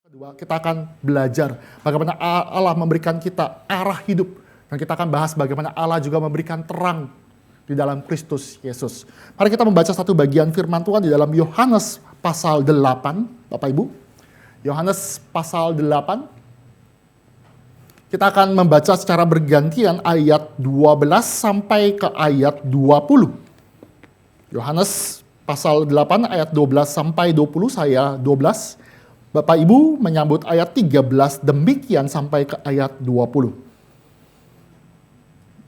Kedua, kita akan belajar bagaimana Allah memberikan kita arah hidup. Dan kita akan bahas bagaimana Allah juga memberikan terang di dalam Kristus Yesus. Mari kita membaca satu bagian firman Tuhan di dalam Yohanes pasal 8, Bapak Ibu. Yohanes pasal 8. Kita akan membaca secara bergantian ayat 12 sampai ke ayat 20. Yohanes pasal 8 ayat 12 sampai 20, saya 12. Bapak Ibu menyambut ayat 13 demikian sampai ke ayat 20.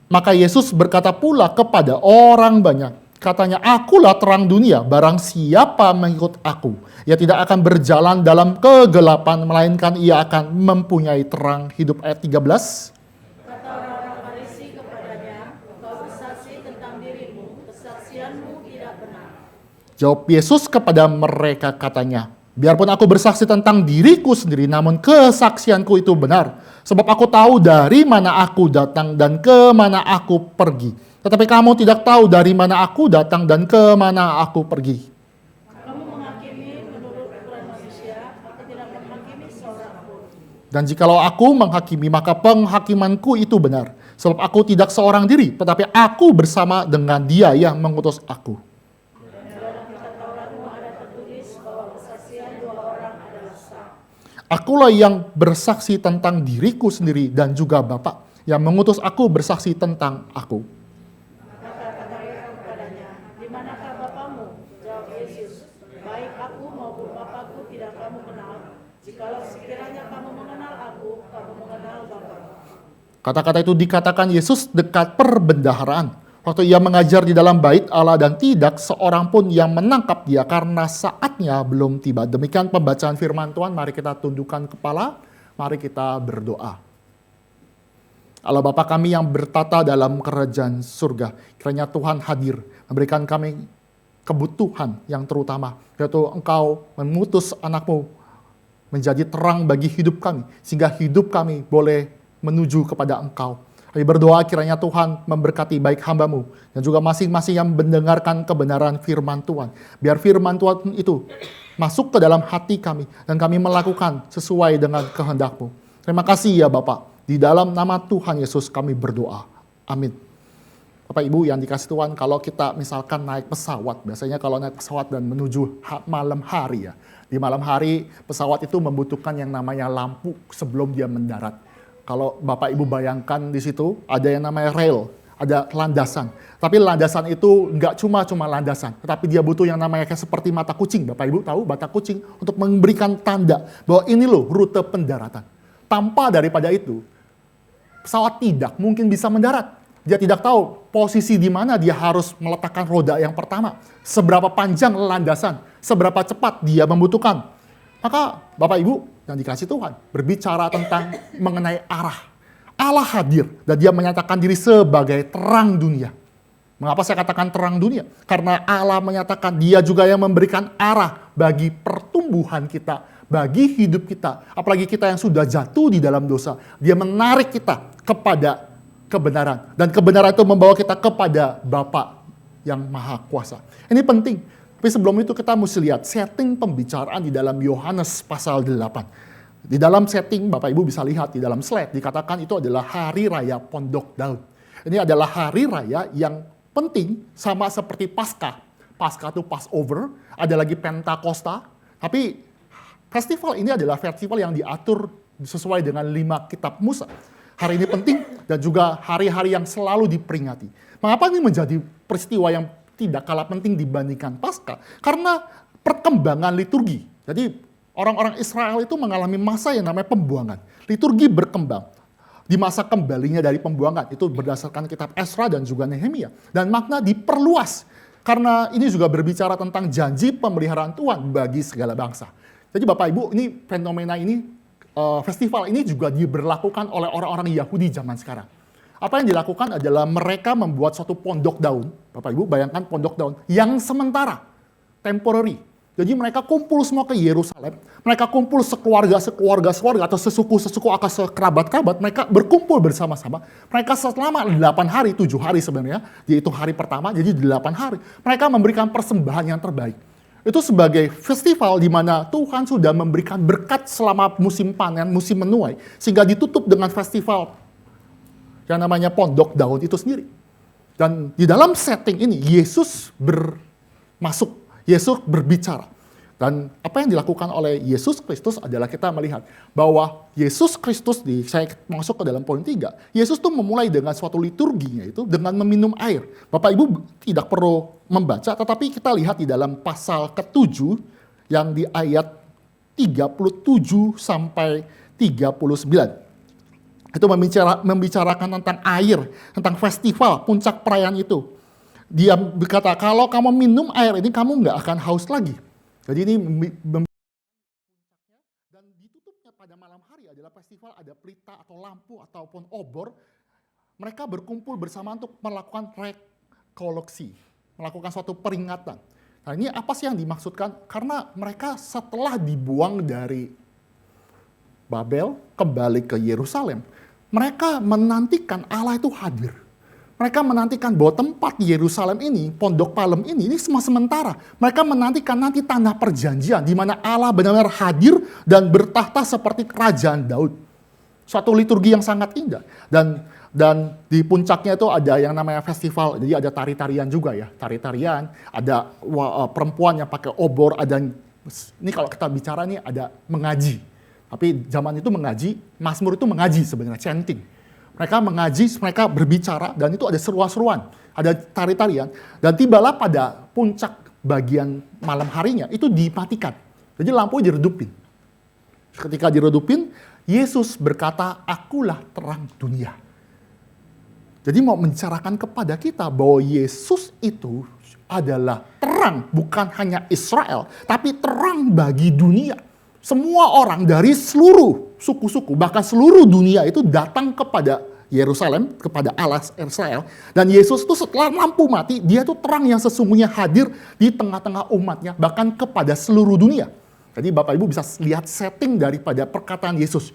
Maka Yesus berkata pula kepada orang banyak, katanya, akulah terang dunia, barang siapa mengikut aku, ia tidak akan berjalan dalam kegelapan, melainkan ia akan mempunyai terang hidup. Ayat 13. Kata orang-orang Farisi kepadanya, kau bersaksi tentang dirimu, kesaksianmu tidak benar. Jawab Yesus kepada mereka katanya, biarpun aku bersaksi tentang diriku sendiri, namun kesaksianku itu benar. Sebab aku tahu dari mana aku datang dan ke mana aku pergi. Tetapi kamu tidak tahu dari mana aku datang dan ke mana aku pergi. Kamu menghakimi menurut ukuran manusia, aku tidak menghakimi seorang pun. Dan jikalau aku menghakimi, maka penghakimanku itu benar. Sebab aku tidak seorang diri, tetapi aku bersama dengan Dia yang mengutus aku. Dalam kitab Tauratmu ada tertulis bahwa kesaksian dua orang adalah sah. Akulah yang bersaksi tentang diriku sendiri dan juga Bapa yang mengutus aku bersaksi tentang aku. Maka kata mereka kepadanya, di manakah Bapamu? Jawab Yesus, baik aku maupun Bapakku tidak kamu kenal. Jikalau sekiranya kamu mengenal aku, kamu mengenal Bapa. Kata-kata itu dikatakan Yesus dekat perbendaharaan. Waktu ia mengajar di dalam bait Allah dan tidak seorang pun yang menangkap dia karena saatnya belum tiba. Demikian pembacaan firman Tuhan. Mari kita tundukkan kepala. Mari kita berdoa. Allah Bapa kami yang bertata dalam kerajaan surga. Kiranya Tuhan hadir memberikan kami kebutuhan yang terutama. Yaitu Engkau mengutus anakmu menjadi terang bagi hidup kami. Sehingga hidup kami boleh menuju kepada Engkau. Kami berdoa kiranya Tuhan memberkati baik hamba-Mu dan juga masing-masing yang mendengarkan kebenaran firman Tuhan. Biar firman Tuhan itu masuk ke dalam hati kami dan kami melakukan sesuai dengan kehendak-Mu. Terima kasih ya Bapak. Di dalam nama Tuhan Yesus kami berdoa. Amin. Bapak Ibu yang dikasih Tuhan, kalau kita misalkan naik pesawat, biasanya kalau naik pesawat dan menuju malam hari ya. Di malam hari pesawat itu membutuhkan yang namanya lampu sebelum dia mendarat. Kalau Bapak Ibu bayangkan di situ ada yang namanya rail, ada landasan. Tapi landasan itu nggak cuma landasan, tetapi dia butuh yang namanya kayak seperti mata kucing. Bapak Ibu tahu mata kucing untuk memberikan tanda bahwa ini loh rute pendaratan. Tanpa daripada itu, pesawat tidak mungkin bisa mendarat. Dia tidak tahu posisi di mana dia harus meletakkan roda yang pertama. Seberapa panjang landasan, seberapa cepat dia membutuhkan. Maka Bapak Ibu yang dikasih Tuhan berbicara tentang mengenai arah. Allah hadir dan dia menyatakan diri sebagai terang dunia. Mengapa saya katakan terang dunia? Karena Allah menyatakan dia juga yang memberikan arah bagi pertumbuhan kita, bagi hidup kita. Apalagi kita yang sudah jatuh di dalam dosa. Dia menarik kita kepada kebenaran. Dan kebenaran itu membawa kita kepada Bapa yang Maha Kuasa. Ini penting. Tapi sebelum itu kita mesti lihat setting pembicaraan di dalam Yohanes pasal 8. Di dalam setting, Bapak Ibu bisa lihat di dalam slide, dikatakan itu adalah hari raya Pondok Daun. Ini adalah hari raya yang penting sama seperti Paskah. Paskah itu Passover, ada lagi Pentakosta. Tapi festival ini adalah festival yang diatur sesuai dengan 5 kitab Musa. Hari ini penting dan juga hari-hari yang selalu diperingati. Mengapa ini menjadi peristiwa yang tidak kalah penting dibandingkan Paskah? Karena perkembangan liturgi. Jadi orang-orang Israel itu mengalami masa yang namanya pembuangan. Liturgi berkembang. Di masa kembalinya dari pembuangan, itu berdasarkan kitab Ezra dan juga Nehemia. Dan makna diperluas. Karena ini juga berbicara tentang janji pemeliharaan Tuhan bagi segala bangsa. Jadi Bapak Ibu, ini fenomena ini, festival ini juga diberlakukan oleh orang-orang Yahudi zaman sekarang. Apa yang dilakukan adalah mereka membuat suatu pondok daun. Bapak Ibu bayangkan pondok daun yang sementara, temporary. Jadi mereka kumpul semua ke Yerusalem. Mereka kumpul sekeluarga atau sesuku atau sekerabat-kerabat. Mereka berkumpul bersama-sama. Mereka selama 8 hari, 7 hari sebenarnya. Yaitu hari pertama, jadi 8 hari. Mereka memberikan persembahan yang terbaik. Itu sebagai festival di mana Tuhan sudah memberikan berkat selama musim panen, musim menuai, sehingga ditutup dengan festival yang namanya Pondok Daun itu sendiri. Dan di dalam setting ini, Yesus masuk, Yesus berbicara. Dan apa yang dilakukan oleh Yesus Kristus adalah kita melihat bahwa Yesus Kristus, saya masuk ke dalam poin 3, Yesus tuh memulai dengan suatu liturginya itu dengan meminum air. Bapak Ibu tidak perlu membaca, tetapi kita lihat di dalam pasal ke-7 yang di ayat 37 sampai 39. Itu membicarakan tentang air, tentang festival, puncak perayaan itu. Dia berkata, kalau kamu minum air ini, kamu nggak akan haus lagi. Jadi ini dan ditutupnya pada malam hari adalah festival, ada pelita atau lampu ataupun obor. Mereka berkumpul bersama untuk melakukan rekoleksi, melakukan suatu peringatan. Nah ini apa sih yang dimaksudkan? Karena mereka setelah dibuang dari Babel kembali ke Yerusalem, mereka menantikan Allah itu hadir. Mereka menantikan bahwa tempat Yerusalem ini, Pondok Palem ini semua sementara. Mereka menantikan nanti tanah perjanjian, di mana Allah benar-benar hadir dan bertahta seperti kerajaan Daud. Suatu liturgi yang sangat indah. Dan di puncaknya itu ada yang namanya festival, jadi ada tari-tarian juga ya. Tari-tarian, ada perempuan yang pakai obor, ada, ini kalau kita bicara nih ada mengaji. Tapi zaman itu mengaji, Mazmur itu mengaji sebenarnya, chanting. Mereka mengaji, mereka berbicara, dan itu ada seruan-seruan, ada tari-tarian. Dan tibalah pada puncak bagian malam harinya, itu dimatikan. Jadi lampu diredupin. Ketika diredupin, Yesus berkata, akulah terang dunia. Jadi mau mencerahkan kepada kita bahwa Yesus itu adalah terang, bukan hanya Israel, tapi terang bagi dunia. Semua orang dari seluruh suku-suku, bahkan seluruh dunia itu datang kepada Yerusalem, kepada Allah Israel. Dan Yesus itu setelah lampu mati, dia itu terang yang sesungguhnya hadir di tengah-tengah umatnya, bahkan kepada seluruh dunia. Jadi Bapak Ibu bisa lihat setting daripada perkataan Yesus.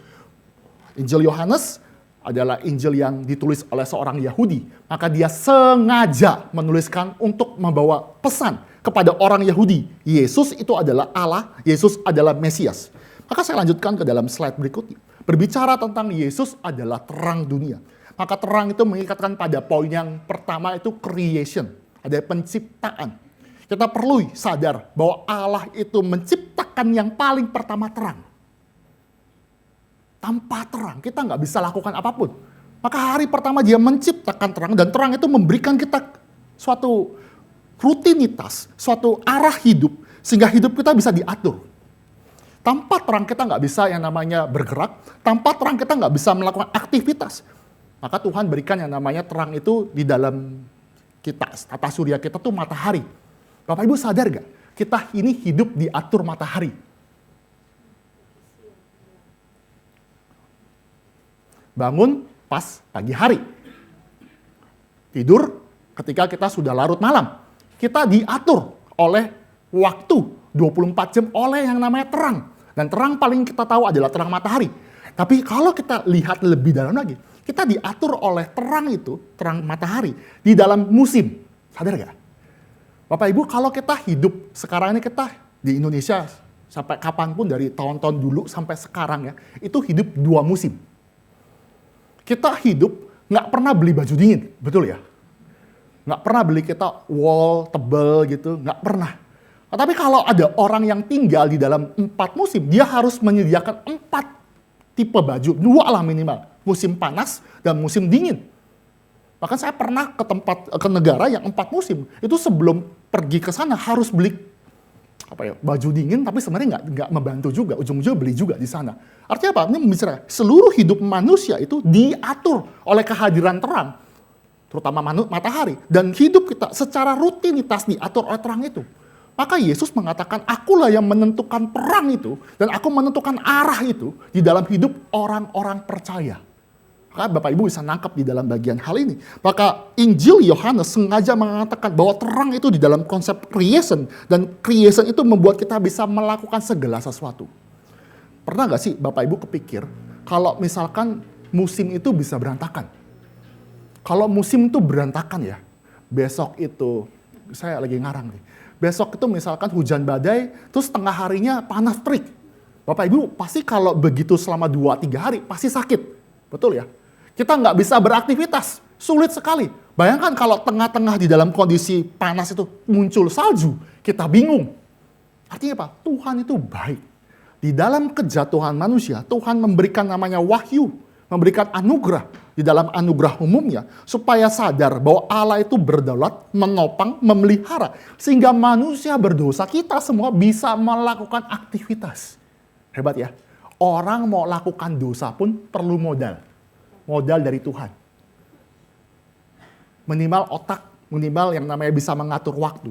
Injil Yohanes adalah Injil yang ditulis oleh seorang Yahudi. Maka dia sengaja menuliskan untuk membawa pesan kepada orang Yahudi. Yesus itu adalah Allah, Yesus adalah Mesias. Maka saya lanjutkan ke dalam slide berikutnya. Berbicara tentang Yesus adalah terang dunia. Maka terang itu mengikatkan pada poin yang pertama itu creation. Ada penciptaan. Kita perlu sadar bahwa Allah itu menciptakan yang paling pertama terang. Tanpa terang kita nggak bisa lakukan apapun. Maka hari pertama dia menciptakan terang, dan terang itu memberikan kita suatu rutinitas, suatu arah hidup, sehingga hidup kita bisa diatur. Tanpa terang kita nggak bisa yang namanya bergerak, tanpa terang kita nggak bisa melakukan aktivitas. Maka Tuhan berikan yang namanya terang itu di dalam kita, tata surya kita tuh matahari. Bapak Ibu sadar gak? Kita ini hidup diatur matahari. Bangun pas pagi hari. Tidur ketika kita sudah larut malam. Kita diatur oleh waktu 24 jam oleh yang namanya terang. Dan terang paling kita tahu adalah terang matahari. Tapi kalau kita lihat lebih dalam lagi, kita diatur oleh terang itu, terang matahari, di dalam musim. Sadar gak? Bapak Ibu, kalau kita hidup sekarang ini, kita di Indonesia sampai kapanpun dari tahun-tahun dulu sampai sekarang ya, itu hidup 2 musim. Kita hidup nggak pernah beli baju dingin, betul ya? Nggak pernah beli kita wol tebel gitu, nggak pernah. Tapi kalau ada orang yang tinggal di dalam 4 musim, dia harus menyediakan 4 tipe baju, 2 lah minimal. Musim panas dan musim dingin. Bahkan saya pernah ke negara yang 4 musim, itu sebelum pergi ke sana harus beli baju dingin, tapi sebenarnya nggak membantu juga, ujung-ujungnya beli juga di sana. Artinya apa? Ini bicara seluruh hidup manusia itu diatur oleh kehadiran terang, terutama matahari, dan hidup kita secara rutinitas diatur oleh terang itu. Maka Yesus mengatakan, akulah yang menentukan perang itu, dan aku menentukan arah itu di dalam hidup orang-orang percaya. Maka Bapak Ibu bisa nangkap di dalam bagian hal ini. Maka Injil Yohanes sengaja mengatakan bahwa terang itu di dalam konsep creation, dan creation itu membuat kita bisa melakukan segala sesuatu. Pernah gak sih Bapak Ibu kepikir, kalau misalkan musim itu bisa berantakan? Kalau musim itu berantakan ya, besok itu, saya lagi ngarang nih, Besok itu misalkan hujan badai, terus tengah harinya panas terik. Bapak Ibu pasti kalau begitu selama 2-3 hari pasti sakit. Betul ya? Kita nggak bisa beraktivitas, sulit sekali. Bayangkan kalau tengah-tengah di dalam kondisi panas itu muncul salju, kita bingung. Artinya apa? Tuhan itu baik. Di dalam kejatuhan manusia, Tuhan memberikan namanya wahyu, memberikan anugerah di dalam anugerah umumnya, supaya sadar bahwa Allah itu berdaulat, menopang, memelihara, sehingga manusia berdosa, kita semua bisa melakukan aktivitas. Hebat ya. Orang mau lakukan dosa pun perlu modal. Modal dari Tuhan. Minimal otak, minimal yang namanya bisa mengatur waktu.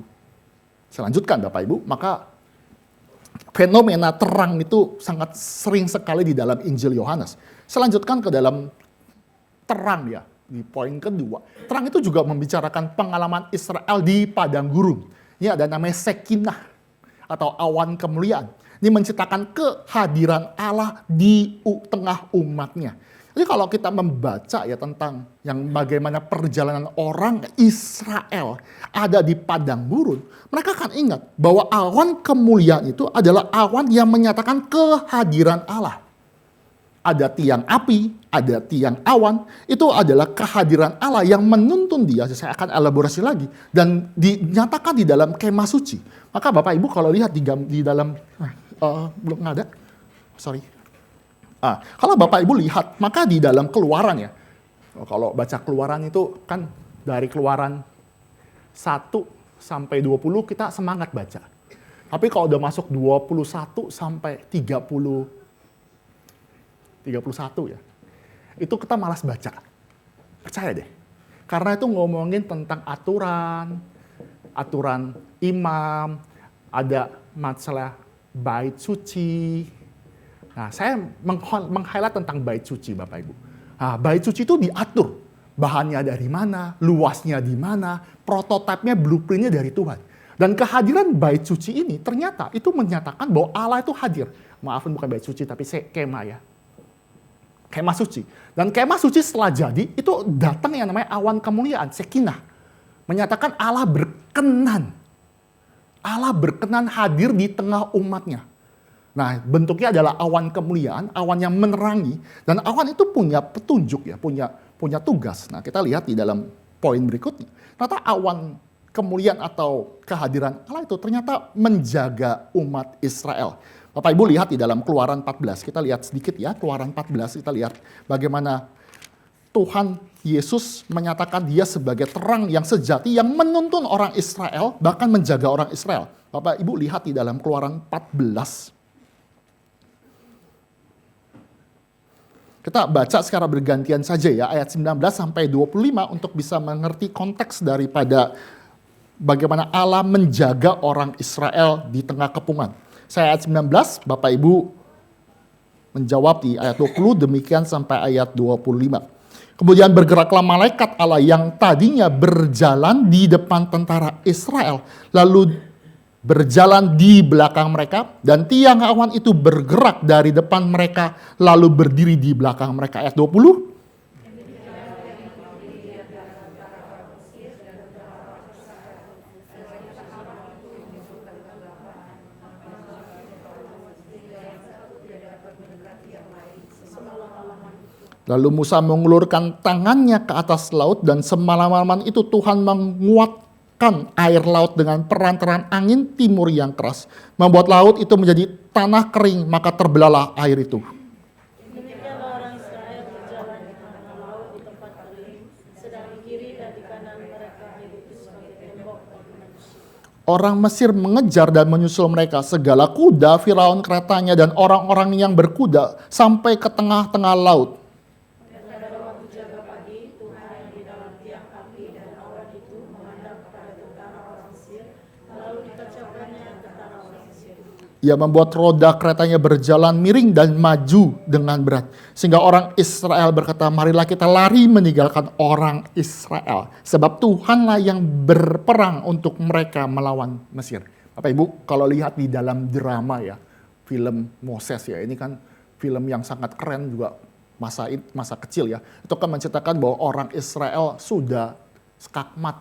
Selanjutkan Bapak Ibu, maka fenomena terang itu sangat sering sekali di dalam Injil Yohanes. Selanjutkan ke dalam terang ya, di poin kedua. Terang itu juga membicarakan pengalaman Israel di padang gurun. Ini ada namanya Shekinah atau awan kemuliaan. Ini menciptakan kehadiran Allah di tengah umatnya. Jadi kalau kita membaca ya tentang yang bagaimana perjalanan orang Israel ada di padang gurun, mereka akan ingat bahwa awan kemuliaan itu adalah awan yang menyatakan kehadiran Allah. Ada tiang api, ada tiang awan, itu adalah kehadiran Allah yang menuntun dia, saya akan elaborasi lagi, dan dinyatakan di dalam kemah suci. Maka Bapak Ibu kalau lihat di dalam, belum ada, sorry. Kalau Bapak Ibu lihat, maka di dalam Keluaran ya, kalau baca Keluaran itu kan dari Keluaran 1 sampai 20 kita semangat baca. Tapi kalau udah masuk 21 sampai 31 ya, itu kita malas baca. Percaya deh. Karena itu ngomongin tentang aturan imam, ada masalah bait suci. Nah, saya meng-highlight tentang bait suci, Bapak Ibu. Nah, bait suci itu diatur. Bahannya dari mana, luasnya di mana, prototipenya, blueprintnya dari Tuhan. Dan kehadiran bait suci ini ternyata itu menyatakan bahwa Allah itu hadir. Maafin bukan bait suci, tapi kemah ya. Kemah suci. Dan kemah suci setelah jadi, itu datang yang namanya awan kemuliaan, Shekinah. Menyatakan Allah berkenan. Allah berkenan hadir di tengah umatnya. Nah, bentuknya adalah awan kemuliaan, awan yang menerangi. Dan awan itu punya petunjuk ya, punya tugas. Nah, kita lihat di dalam poin berikutnya. Ternyata awan kemuliaan atau kehadiran Allah itu ternyata menjaga umat Israel. Bapak Ibu lihat di dalam Keluaran 14, kita lihat sedikit ya, Keluaran 14 kita lihat bagaimana Tuhan Yesus menyatakan dia sebagai terang yang sejati yang menuntun orang Israel, bahkan menjaga orang Israel. Bapak Ibu lihat di dalam Keluaran 14. Kita baca secara bergantian saja ya, ayat 19 sampai 25 untuk bisa mengerti konteks daripada bagaimana Allah menjaga orang Israel di tengah kepungan. Saya ayat 19, Bapak Ibu menjawab di ayat 20, demikian sampai ayat 25. Kemudian bergeraklah malaikat Allah yang tadinya berjalan di depan tentara Israel, lalu berjalan di belakang mereka, dan tiang awan itu bergerak dari depan mereka, lalu berdiri di belakang mereka. Ayat 20. Lalu Musa mengulurkan tangannya ke atas laut, dan semalam-malaman itu Tuhan menguatkan air laut dengan perantaran angin timur yang keras, membuat laut itu menjadi tanah kering, maka terbelahlah air itu. Demikianlah orang Israel berjalan di tengah laut di tempat kering, sedang di kiri dan di kanan mereka air itu sebagai tembok bagi manusia. Orang Mesir mengejar dan menyusul mereka, segala kuda, Firaun keretanya, dan orang-orang yang berkuda sampai ke tengah-tengah laut. Pada waktu jaga pagi, Tuhan yang di dalam tiang api dan awan itu memandang kepada tentara orang Mesir, lalu dikacaukannya tentara orang Mesir. Ia membuat roda keretanya berjalan miring dan maju dengan berat. Sehingga orang Israel berkata, marilah kita lari meninggalkan orang Israel. Sebab Tuhanlah yang berperang untuk mereka melawan Mesir. Bapak Ibu, kalau lihat di dalam drama ya, film Moses ya, ini kan film yang sangat keren juga masa kecil ya. Itu kan menceritakan bahwa orang Israel sudah skakmat,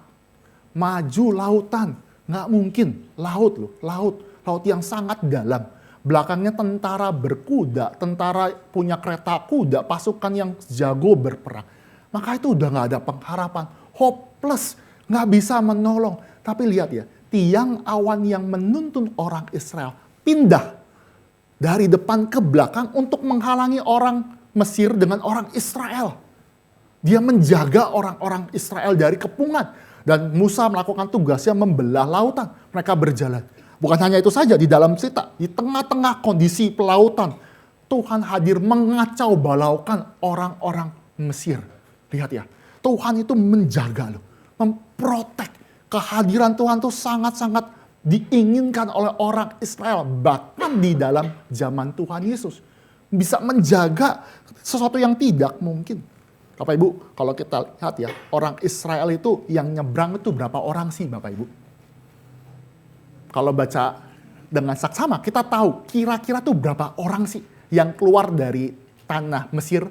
maju lautan, Nggak mungkin, laut loh, laut yang sangat dalam. Belakangnya tentara berkuda, tentara punya kereta kuda, pasukan yang jago berperang. Maka itu udah nggak ada pengharapan, hopeless, nggak bisa menolong. Tapi lihat ya, tiang awan yang menuntun orang Israel pindah dari depan ke belakang untuk menghalangi orang Mesir dengan orang Israel. Dia menjaga orang-orang Israel dari kepungan. Dan Musa melakukan tugasnya membelah lautan. Mereka berjalan. Bukan hanya itu saja, di dalam cerita, di tengah-tengah kondisi pelautan, Tuhan hadir mengacau balaukan orang-orang Mesir. Lihat ya, Tuhan itu menjaga loh, memprotek. Kehadiran Tuhan itu sangat-sangat diinginkan oleh orang Israel. Bahkan di dalam zaman Tuhan Yesus. Bisa menjaga sesuatu yang tidak mungkin. Bapak Ibu, kalau kita lihat ya, orang Israel itu yang nyebrang itu berapa orang sih Bapak Ibu? Kalau baca dengan saksama, kita tahu kira-kira tuh berapa orang sih yang keluar dari tanah Mesir.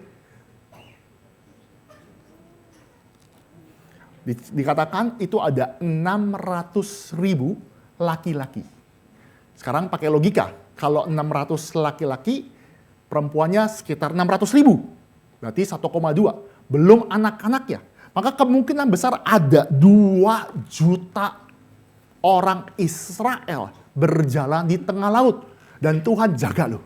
Dikatakan itu ada 600.000 laki-laki. Sekarang pakai logika, kalau 600 laki-laki, perempuannya sekitar 600.000. Berarti 1,2. Belum anak-anaknya. Maka kemungkinan besar ada 2 juta orang Israel berjalan di tengah laut. Dan Tuhan jaga loh.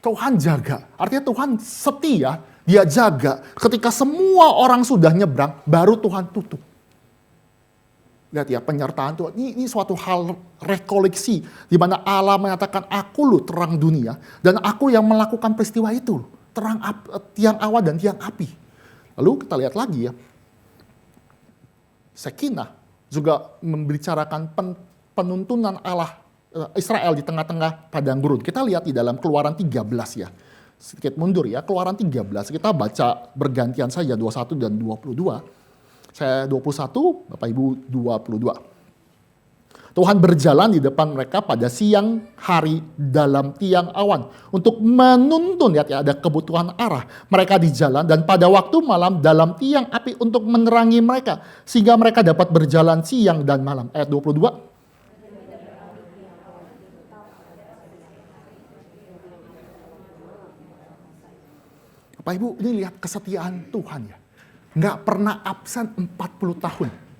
Tuhan jaga. Artinya Tuhan setia, dia jaga. Ketika semua orang sudah nyebrang, baru Tuhan tutup. Lihat ya, penyertaan Tuhan. Ini suatu hal rekoleksi. Di mana Allah menyatakan, aku loh terang dunia. Dan aku yang melakukan peristiwa itu. Terang tiang awan dan tiang api. Lalu kita lihat lagi ya. Shekinah juga membicarakan penuntunan Allah Israel di tengah-tengah padang gurun. Kita lihat di dalam Keluaran 13 ya. Sedikit mundur ya, Keluaran 13. Kita baca bergantian saja 21 dan 22. Saya 21, Bapak Ibu 22. Tuhan berjalan di depan mereka pada siang hari dalam tiang awan untuk menuntun, lihat ya, ada kebutuhan arah mereka di jalan, dan pada waktu malam dalam tiang api untuk menerangi mereka sehingga mereka dapat berjalan siang dan malam. Ayat 22. Bapak Ibu, ini lihat kesetiaan Tuhan ya. Nggak pernah absen 40 tahun.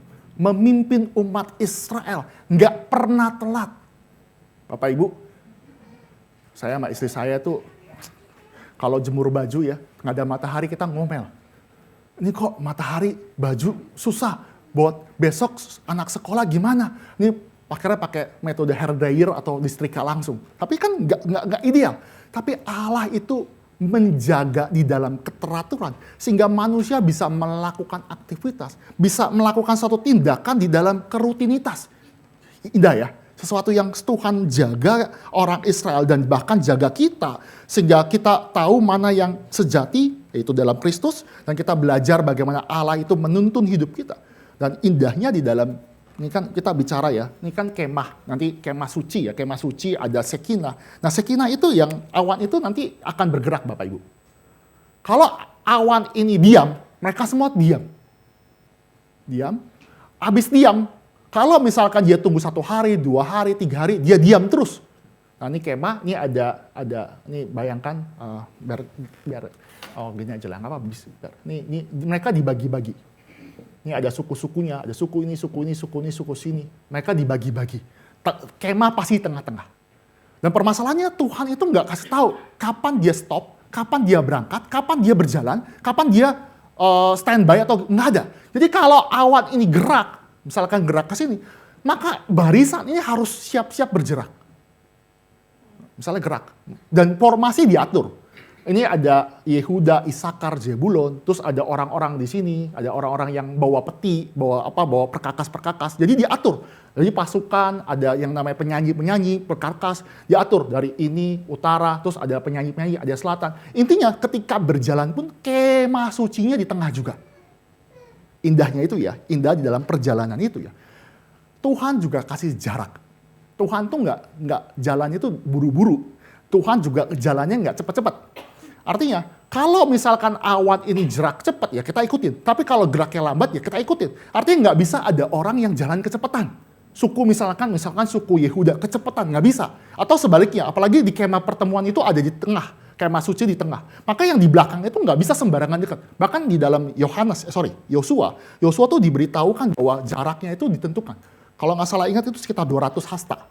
Memimpin umat Israel, nggak pernah telat. Bapak Ibu, saya sama istri saya tuh kalau jemur baju ya, nggak ada matahari kita ngomel. Ini kok matahari baju susah, buat besok anak sekolah gimana? Ini akhirnya pakai metode hair dryer atau disetrika langsung. Tapi kan nggak ideal. Tapi Allah itu menjaga di dalam keteraturan sehingga manusia bisa melakukan aktivitas, bisa melakukan suatu tindakan di dalam kerutinitas. Indah ya, sesuatu yang Tuhan jaga orang Israel dan bahkan jaga kita sehingga kita tahu mana yang sejati, yaitu dalam Kristus, dan kita belajar bagaimana Allah itu menuntun hidup kita. Dan indahnya di dalam, ini kan kita bicara ya, ini kan kemah, nanti kemah suci ya, kemah suci ada Shekinah. Nah Shekinah itu yang awan itu nanti akan bergerak Bapak Ibu. Kalau awan ini diam, mereka semua diam. Diam, habis diam, kalau misalkan dia tunggu 1 hari, 2 hari, 3 hari, dia diam terus. Nah ini kemah, ini ada ini bayangkan, biar oh gini aja lah, nggak apa-apa. Ini mereka dibagi-bagi. Ini ada suku-sukunya, ada suku ini, suku ini, suku ini, suku sini. Mereka dibagi-bagi. Kemah pasti di tengah-tengah. Dan permasalahannya Tuhan itu nggak kasih tahu kapan dia stop, kapan dia berangkat, kapan dia berjalan, kapan dia standby atau nggak ada. Jadi kalau awan ini gerak, misalkan gerak ke sini, maka barisan ini harus siap-siap bergerak. Misalnya gerak. Dan formasi diatur. Ini ada Yehuda, Isakar, Zebulon, terus ada orang-orang di sini, ada orang-orang yang bawa peti, bawa perkakas-perkakas. Jadi diatur. Jadi pasukan, ada yang namanya penyanyi-penyanyi, perkakas, diatur dari ini utara, terus ada penyanyi-penyanyi, ada selatan. Intinya ketika berjalan pun kemah sucinya di tengah juga. Indahnya itu ya, indah di dalam perjalanan itu ya. Tuhan juga kasih jarak. Tuhan tuh nggak jalannya itu buru-buru. Tuhan juga jalannya nggak cepat-cepat. Artinya, kalau misalkan awan ini gerak cepat ya kita ikutin. Tapi kalau geraknya lambat ya kita ikutin. Artinya nggak bisa ada orang yang jalan kecepatan. Suku misalkan suku Yehuda kecepatan, nggak bisa. Atau sebaliknya, apalagi di kemah pertemuan itu ada di tengah, kemah suci di tengah. Maka yang di belakang itu nggak bisa sembarangan dekat. Bahkan di dalam Yosua tuh diberitahukan bahwa jaraknya itu ditentukan. Kalau nggak salah ingat itu sekitar 200 hasta.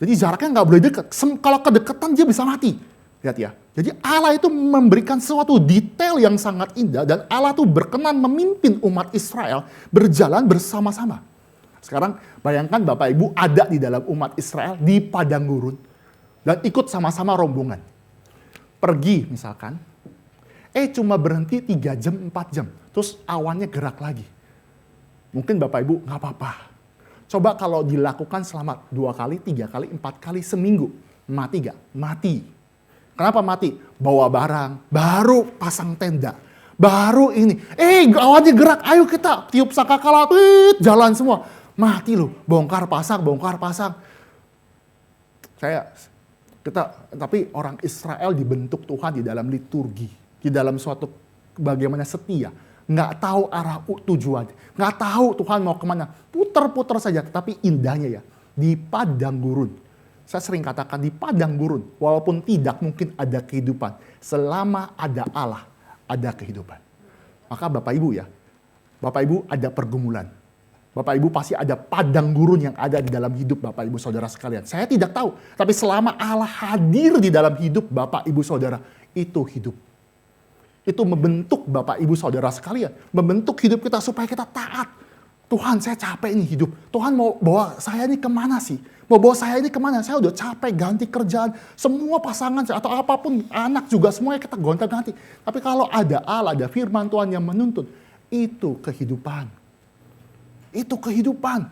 Jadi jaraknya nggak boleh dekat. Kalau kedekatan dia bisa mati. Lihat ya. Jadi Allah itu memberikan suatu detail yang sangat indah dan Allah tuh berkenan memimpin umat Israel berjalan bersama-sama. Sekarang bayangkan Bapak Ibu ada di dalam umat Israel di padang gurun dan ikut sama-sama rombongan. Pergi misalkan, cuma berhenti 3 jam, 4 jam. Terus awannya gerak lagi. Mungkin Bapak Ibu nggak apa-apa. Coba kalau dilakukan selama 2 kali, 3 kali, 4 kali seminggu. Mati gak? Mati. Kenapa mati? Bawa barang, baru pasang tenda. Baru ini. Awannya gerak, ayo kita tiup sangkakala, jalan semua. Mati loh, bongkar pasang. Tapi orang Israel dibentuk Tuhan di dalam liturgi. Di dalam suatu bagaimana setia. Nggak tahu arah tujuan. Nggak tahu Tuhan mau kemana. Putar-putar saja. Tapi indahnya ya, di padang gurun. Saya sering katakan di padang gurun. Walaupun tidak mungkin ada kehidupan. Selama ada Allah, ada kehidupan. Maka Bapak Ibu ya, Bapak Ibu ada pergumulan. Bapak Ibu pasti ada padang gurun yang ada di dalam hidup Bapak Ibu Saudara sekalian. Saya tidak tahu. Tapi selama Allah hadir di dalam hidup Bapak Ibu Saudara, itu hidup. Itu membentuk Bapak Ibu Saudara sekalian. Membentuk hidup kita supaya kita taat. Tuhan, saya capek nih hidup. Tuhan mau bawa saya ini kemana sih? Mau bawa saya ini kemana? Saya udah capek ganti kerjaan. Semua pasangan atau apapun, anak juga semuanya kita gonta-ganti. Tapi kalau ada Allah, ada firman Tuhan yang menuntun, itu kehidupan. Itu kehidupan.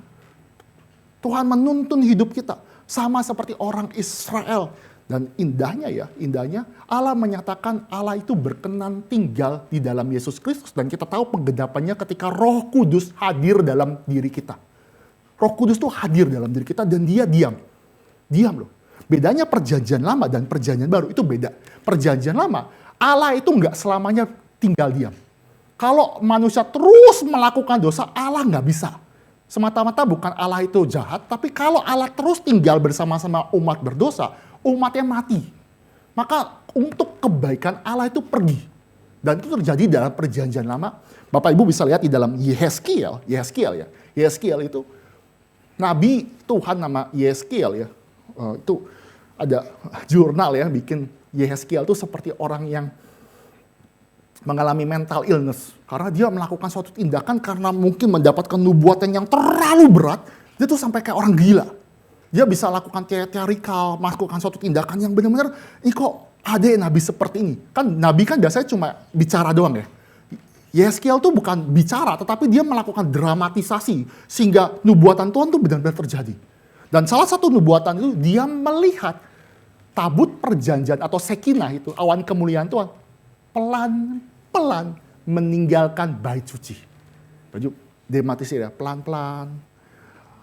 Tuhan menuntun hidup kita. Sama seperti orang Israel. Dan indahnya Allah menyatakan Allah itu berkenan tinggal di dalam Yesus Kristus. Dan kita tahu penggenapannya ketika Roh Kudus hadir dalam diri kita. Roh Kudus itu hadir dalam diri kita dan dia diam. Diam loh. Bedanya perjanjian lama dan perjanjian baru itu beda. Perjanjian lama, Allah itu nggak selamanya tinggal diam. Kalau manusia terus melakukan dosa, Allah nggak bisa. Semata-mata bukan Allah itu jahat, tapi kalau Allah terus tinggal bersama-sama umat berdosa, umatnya mati. Maka untuk kebaikan Allah itu pergi. Dan itu terjadi dalam perjanjian lama. Bapak Ibu bisa lihat di dalam Yehezkiel itu Nabi Tuhan nama Yehezkiel ya. Itu ada jurnal ya bikin Yehezkiel itu seperti orang yang mengalami mental illness. Karena dia melakukan suatu tindakan karena mungkin mendapatkan nubuatan yang terlalu berat. Dia tuh sampai kayak orang gila. Dia bisa lakukan teatrikal, melakukan suatu tindakan yang benar-benar, ini kok ada nabi seperti ini. Kan nabi kan biasanya cuma bicara doang ya. Yehezkiel tuh bukan bicara, tetapi dia melakukan dramatisasi. Sehingga nubuatan Tuhan tuh benar-benar terjadi. Dan salah satu nubuatan itu, dia melihat tabut perjanjian atau Sekinah itu, awan kemuliaan Tuhan, pelan-pelan meninggalkan bait suci. Baju dramatisir ya, pelan-pelan.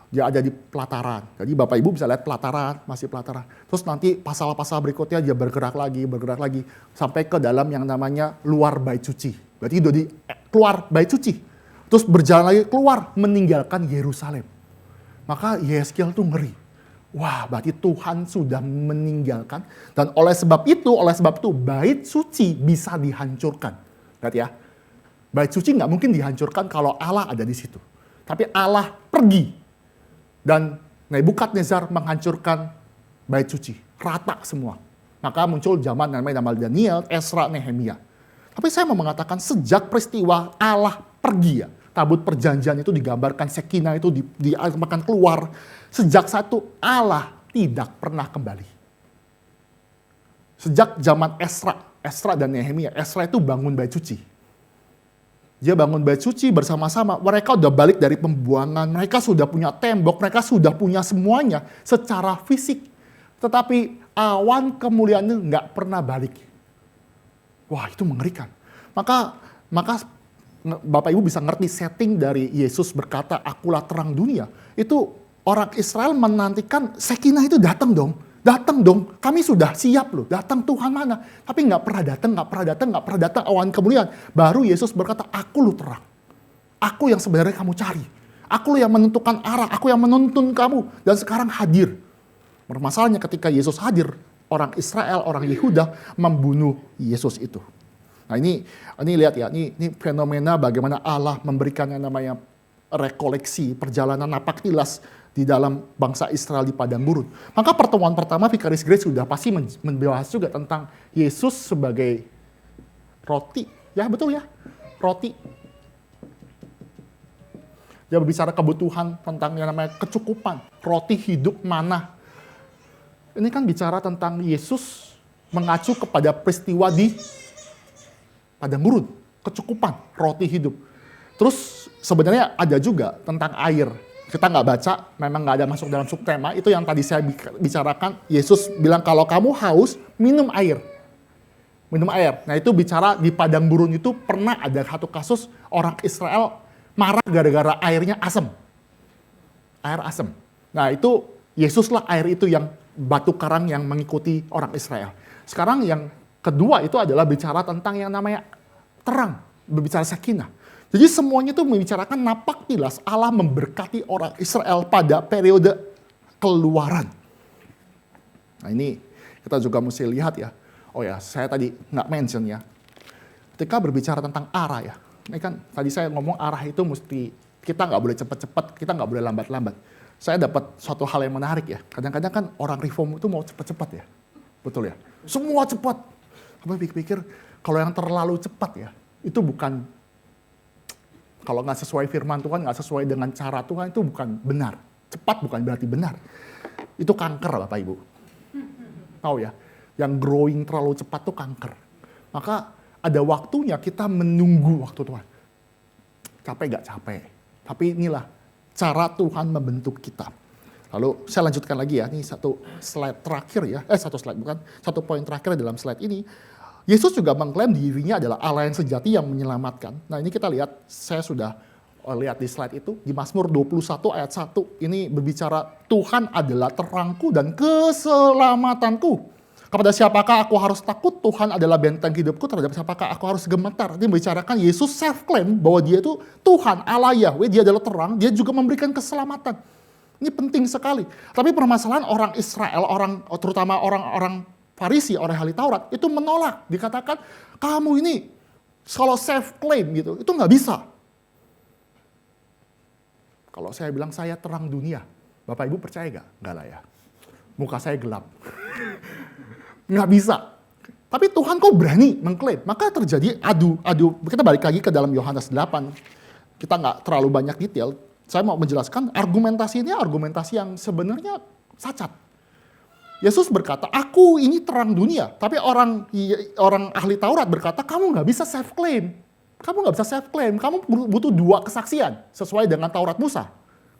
Dia ada di pelataran. Jadi Bapak Ibu bisa lihat pelataran, masih pelataran. Terus nanti pasal-pasal berikutnya dia bergerak lagi. Sampai ke dalam yang namanya luar bait suci. Berarti udah keluar bait suci. Terus berjalan lagi keluar, meninggalkan Yerusalem. Maka Yehezkiel tuh ngeri. Wah, berarti Tuhan sudah meninggalkan. Dan oleh sebab itu bait suci bisa dihancurkan. Lihat ya. Bait suci nggak mungkin dihancurkan kalau Allah ada di situ. Tapi Allah pergi. Dan Nebukadnezar menghancurkan bait suci. Rata semua. Maka muncul zaman namanya Daniel, Esra, Nehemia. Tapi saya mau mengatakan sejak peristiwa Allah pergi ya. Tabut perjanjian itu digambarkan, Sekinah itu dimakan keluar. Sejak saat itu Allah tidak pernah kembali. Sejak zaman Esra dan Nehemia, Esra itu bangun bait suci. Dia bangun bait suci bersama-sama. Mereka udah balik dari pembuangan. Mereka sudah punya tembok. Mereka sudah punya semuanya secara fisik. Tetapi awan kemuliaannya nggak pernah balik. Wah, itu mengerikan. Maka Bapak Ibu bisa ngerti setting dari Yesus berkata, akulah terang dunia. Itu orang Israel menantikan Sekinah itu datang dong. Kami sudah siap loh. Datang Tuhan mana? Tapi nggak pernah datang awan kemuliaan. Baru Yesus berkata, aku lu terang. Aku yang sebenarnya kamu cari. Aku yang menentukan arah, aku yang menuntun kamu. Dan sekarang hadir. Permasalahannya ketika Yesus hadir, orang Israel, orang Yehuda membunuh Yesus itu. Nah ini lihat ya, ini fenomena bagaimana Allah memberikan yang namanya rekoleksi, perjalanan napak tilas di dalam bangsa Israel di padang gurun. Maka pertemuan pertama Vicaris Grace sudah pasti membahas juga tentang Yesus sebagai roti. Ya betul ya, roti. Dia berbicara kebutuhan tentang yang namanya kecukupan, roti hidup mana. Ini kan bicara tentang Yesus mengacu kepada peristiwa di padang gurun, kecukupan, roti hidup. Terus sebenarnya ada juga tentang air. Kita nggak baca, memang nggak ada masuk dalam subtema. Itu yang tadi saya bicarakan, Yesus bilang kalau kamu haus, minum air. Minum air. Nah itu bicara di padang gurun itu pernah ada satu kasus orang Israel marah gara-gara airnya asam. Air asam. Nah itu Yesuslah air itu yang batu karang yang mengikuti orang Israel. Sekarang yang kedua itu adalah bicara tentang yang namanya terang. Berbicara sakinah. Jadi semuanya itu membicarakan napak tilas Allah memberkati orang Israel pada periode keluaran. Nah ini kita juga mesti lihat ya. Oh ya saya tadi nggak mention ya. Ketika berbicara tentang arah ya. Ini kan tadi saya ngomong arah itu mesti kita nggak boleh cepat-cepat, kita nggak boleh lambat-lambat. Saya dapat suatu hal yang menarik ya. Kadang-kadang kan orang reform itu mau cepat-cepat ya. Betul ya? Semua cepat. Tapi pikir-pikir kalau yang terlalu cepat ya, itu bukan, kalau nggak sesuai firman Tuhan, nggak sesuai dengan cara Tuhan, itu bukan benar. Cepat bukan berarti benar. Itu kanker Bapak Ibu. Tahu ya? Yang growing terlalu cepat itu kanker. Maka ada waktunya kita menunggu waktu Tuhan. Capek gak capek. Tapi inilah cara Tuhan membentuk kita. Lalu saya lanjutkan lagi ya. Ini satu slide terakhir ya. Satu poin terakhir dalam slide ini. Yesus juga mengklaim dirinya adalah Allah yang sejati yang menyelamatkan. Nah ini kita lihat, saya sudah lihat di slide itu. Di Mazmur 21 ayat 1. Ini berbicara Tuhan adalah terangku dan keselamatanku. Kepada siapakah aku harus takut? Tuhan adalah benteng hidupku. Terhadap siapakah aku harus gemetar? Ini membicarakan Yesus self-claim bahwa dia itu Tuhan, Allah Yahweh. Dia adalah terang. Dia juga memberikan keselamatan. Ini penting sekali. Tapi permasalahan orang Israel, terutama orang Farisi, orang ahli Taurat, itu menolak. Dikatakan, kamu ini kalau self-claim gitu, itu nggak bisa. Kalau saya bilang saya terang dunia, Bapak Ibu percaya nggak? Nggak lah ya. Muka saya gelap. Nggak bisa. Tapi Tuhan kok berani mengklaim. Maka terjadi adu. Kita balik lagi ke dalam Yohanes 8. Kita nggak terlalu banyak detail. Saya mau menjelaskan argumentasi ini argumentasi yang sebenarnya cacat. Yesus berkata, aku ini terang dunia. Tapi orang ahli Taurat berkata, kamu nggak bisa self-claim. Kamu nggak bisa self-claim. Kamu butuh 2 kesaksian sesuai dengan Taurat Musa.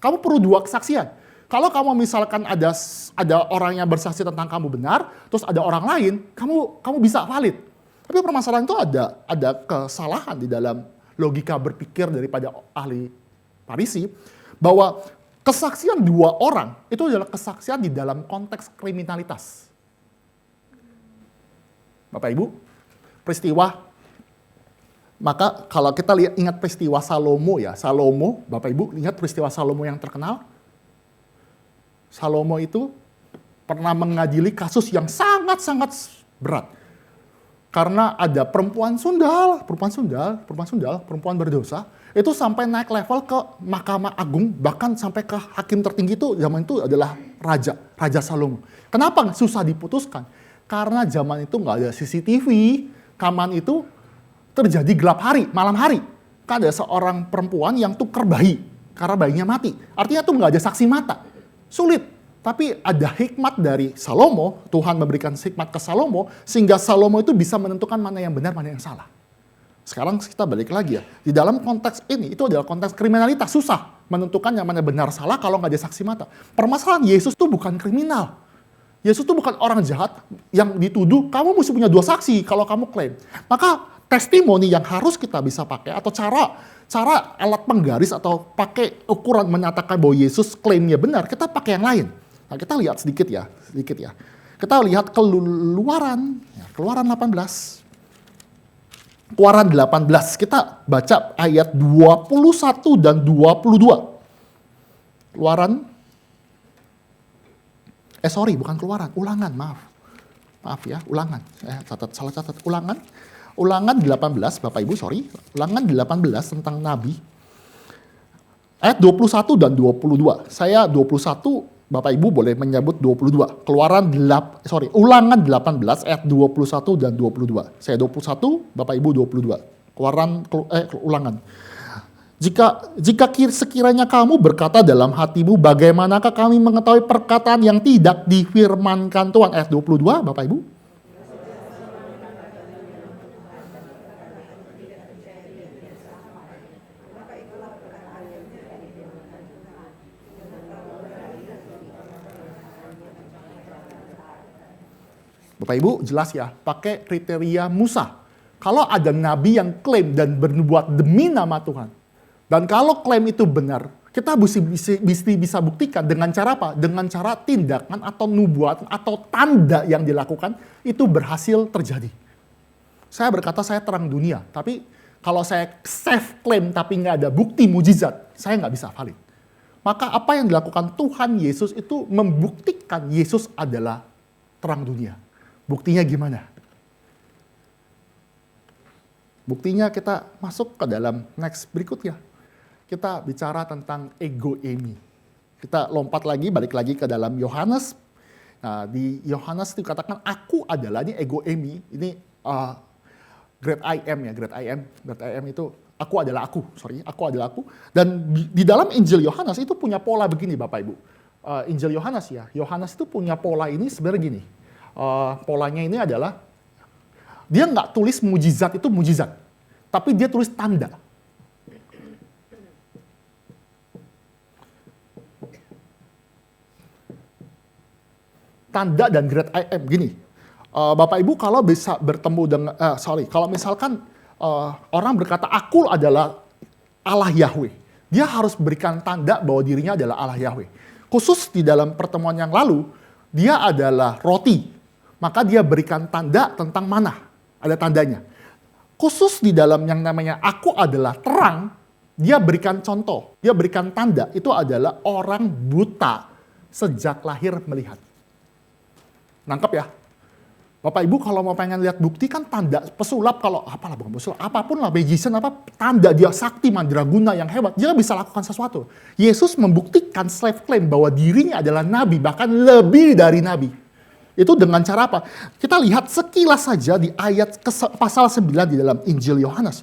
Kamu perlu 2 kesaksian. Kalau kamu misalkan ada orang yang bersaksi tentang kamu benar, terus ada orang lain, kamu bisa valid. Tapi permasalahan itu ada kesalahan di dalam logika berpikir daripada ahli Farisi, bahwa kesaksian 2 orang itu adalah kesaksian di dalam konteks kriminalitas. Bapak Ibu, peristiwa, maka kalau kita ingat peristiwa Salomo ya, Bapak Ibu ingat peristiwa Salomo yang terkenal? Salomo itu pernah mengadili kasus yang sangat-sangat berat. Karena ada perempuan berdosa, itu sampai naik level ke Mahkamah Agung, bahkan sampai ke hakim tertinggi itu zaman itu adalah Raja Salomo. Kenapa susah diputuskan? Karena zaman itu nggak ada CCTV, kaman itu terjadi gelap hari, malam hari. Kan ada seorang perempuan yang tuker bayi, karena bayinya mati. Artinya tuh nggak ada saksi mata. Sulit, tapi ada hikmat dari Salomo, Tuhan memberikan hikmat ke Salomo, sehingga Salomo itu bisa menentukan mana yang benar, mana yang salah. Sekarang kita balik lagi ya, di dalam konteks ini, itu adalah konteks kriminalitas, susah menentukan yang mana benar salah kalau nggak ada saksi mata. Permasalahan Yesus itu bukan kriminal. Yesus itu bukan orang jahat yang dituduh, kamu mesti punya 2 saksi kalau kamu klaim. Maka testimoni yang harus kita bisa pakai, atau cara alat penggaris atau pakai ukuran menyatakan bahwa Yesus klaimnya benar, kita pakai yang lain. Nah, kita lihat sedikit ya. Kita lihat Keluaran 18. Keluaran 18, kita baca ayat 21 dan 22. Bukan Keluaran, Ulangan, maaf ya, Ulangan. Saya salah catat, Ulangan 18, Bapak Ibu, Ulangan 18 tentang Nabi. Ayat 21 dan 22. Saya 21, Bapak Ibu boleh menyebut 22. Ulangan 18 ayat 21 dan 22. Saya 21, Bapak Ibu 22. Ulangan. Jika sekiranya kamu berkata dalam hatimu, bagaimanakah kami mengetahui perkataan yang tidak difirmankan Tuhan? Ayat 22, Bapak Ibu. Bapak Ibu jelas ya, pakai kriteria Musa. Kalau ada nabi yang klaim dan bernubuat demi nama Tuhan, dan kalau klaim itu benar, kita bisa buktikan dengan cara apa? Dengan cara tindakan atau nubuat atau tanda yang dilakukan itu berhasil terjadi. Saya berkata saya terang dunia, tapi kalau saya self claim tapi nggak ada bukti mujizat, saya nggak bisa valid. Maka apa yang dilakukan Tuhan Yesus itu membuktikan Yesus adalah terang dunia. Buktinya gimana? Buktinya kita masuk ke dalam next berikutnya. Kita bicara tentang ego eimi. Kita lompat lagi, balik lagi ke dalam Yohanes. Nah, di Yohanes itu katakan aku adalah, ini ego eimi. Ini great I am ya, great I am itu aku adalah aku. Dan di dalam Injil Yohanes itu punya pola begini Bapak Ibu. Injil Yohanes ya, Yohanes itu punya pola ini sebenarnya gini. Polanya ini adalah dia nggak tulis mujizat itu mujizat, tapi dia tulis tanda. Tanda dan great I am gini. Bapak Ibu kalau bisa bertemu dengan kalau misalkan orang berkata aku adalah Allah Yahweh, dia harus berikan tanda bahwa dirinya adalah Allah Yahweh. Khusus di dalam pertemuan yang lalu, dia adalah roti. Maka dia berikan tanda tentang mana. Ada tandanya. Khusus di dalam yang namanya aku adalah terang, dia berikan contoh. Dia berikan tanda. Itu adalah orang buta sejak lahir melihat. Nangkep ya? Bapak Ibu kalau mau pengen lihat bukti kan tanda pesulap, apapun lah, magician tanda dia sakti mandraguna yang hebat, dia bisa lakukan sesuatu. Yesus membuktikan self claim bahwa dirinya adalah nabi, bahkan lebih dari nabi. Itu dengan cara apa? Kita lihat sekilas saja di ayat pasal 9 di dalam Injil Yohanes.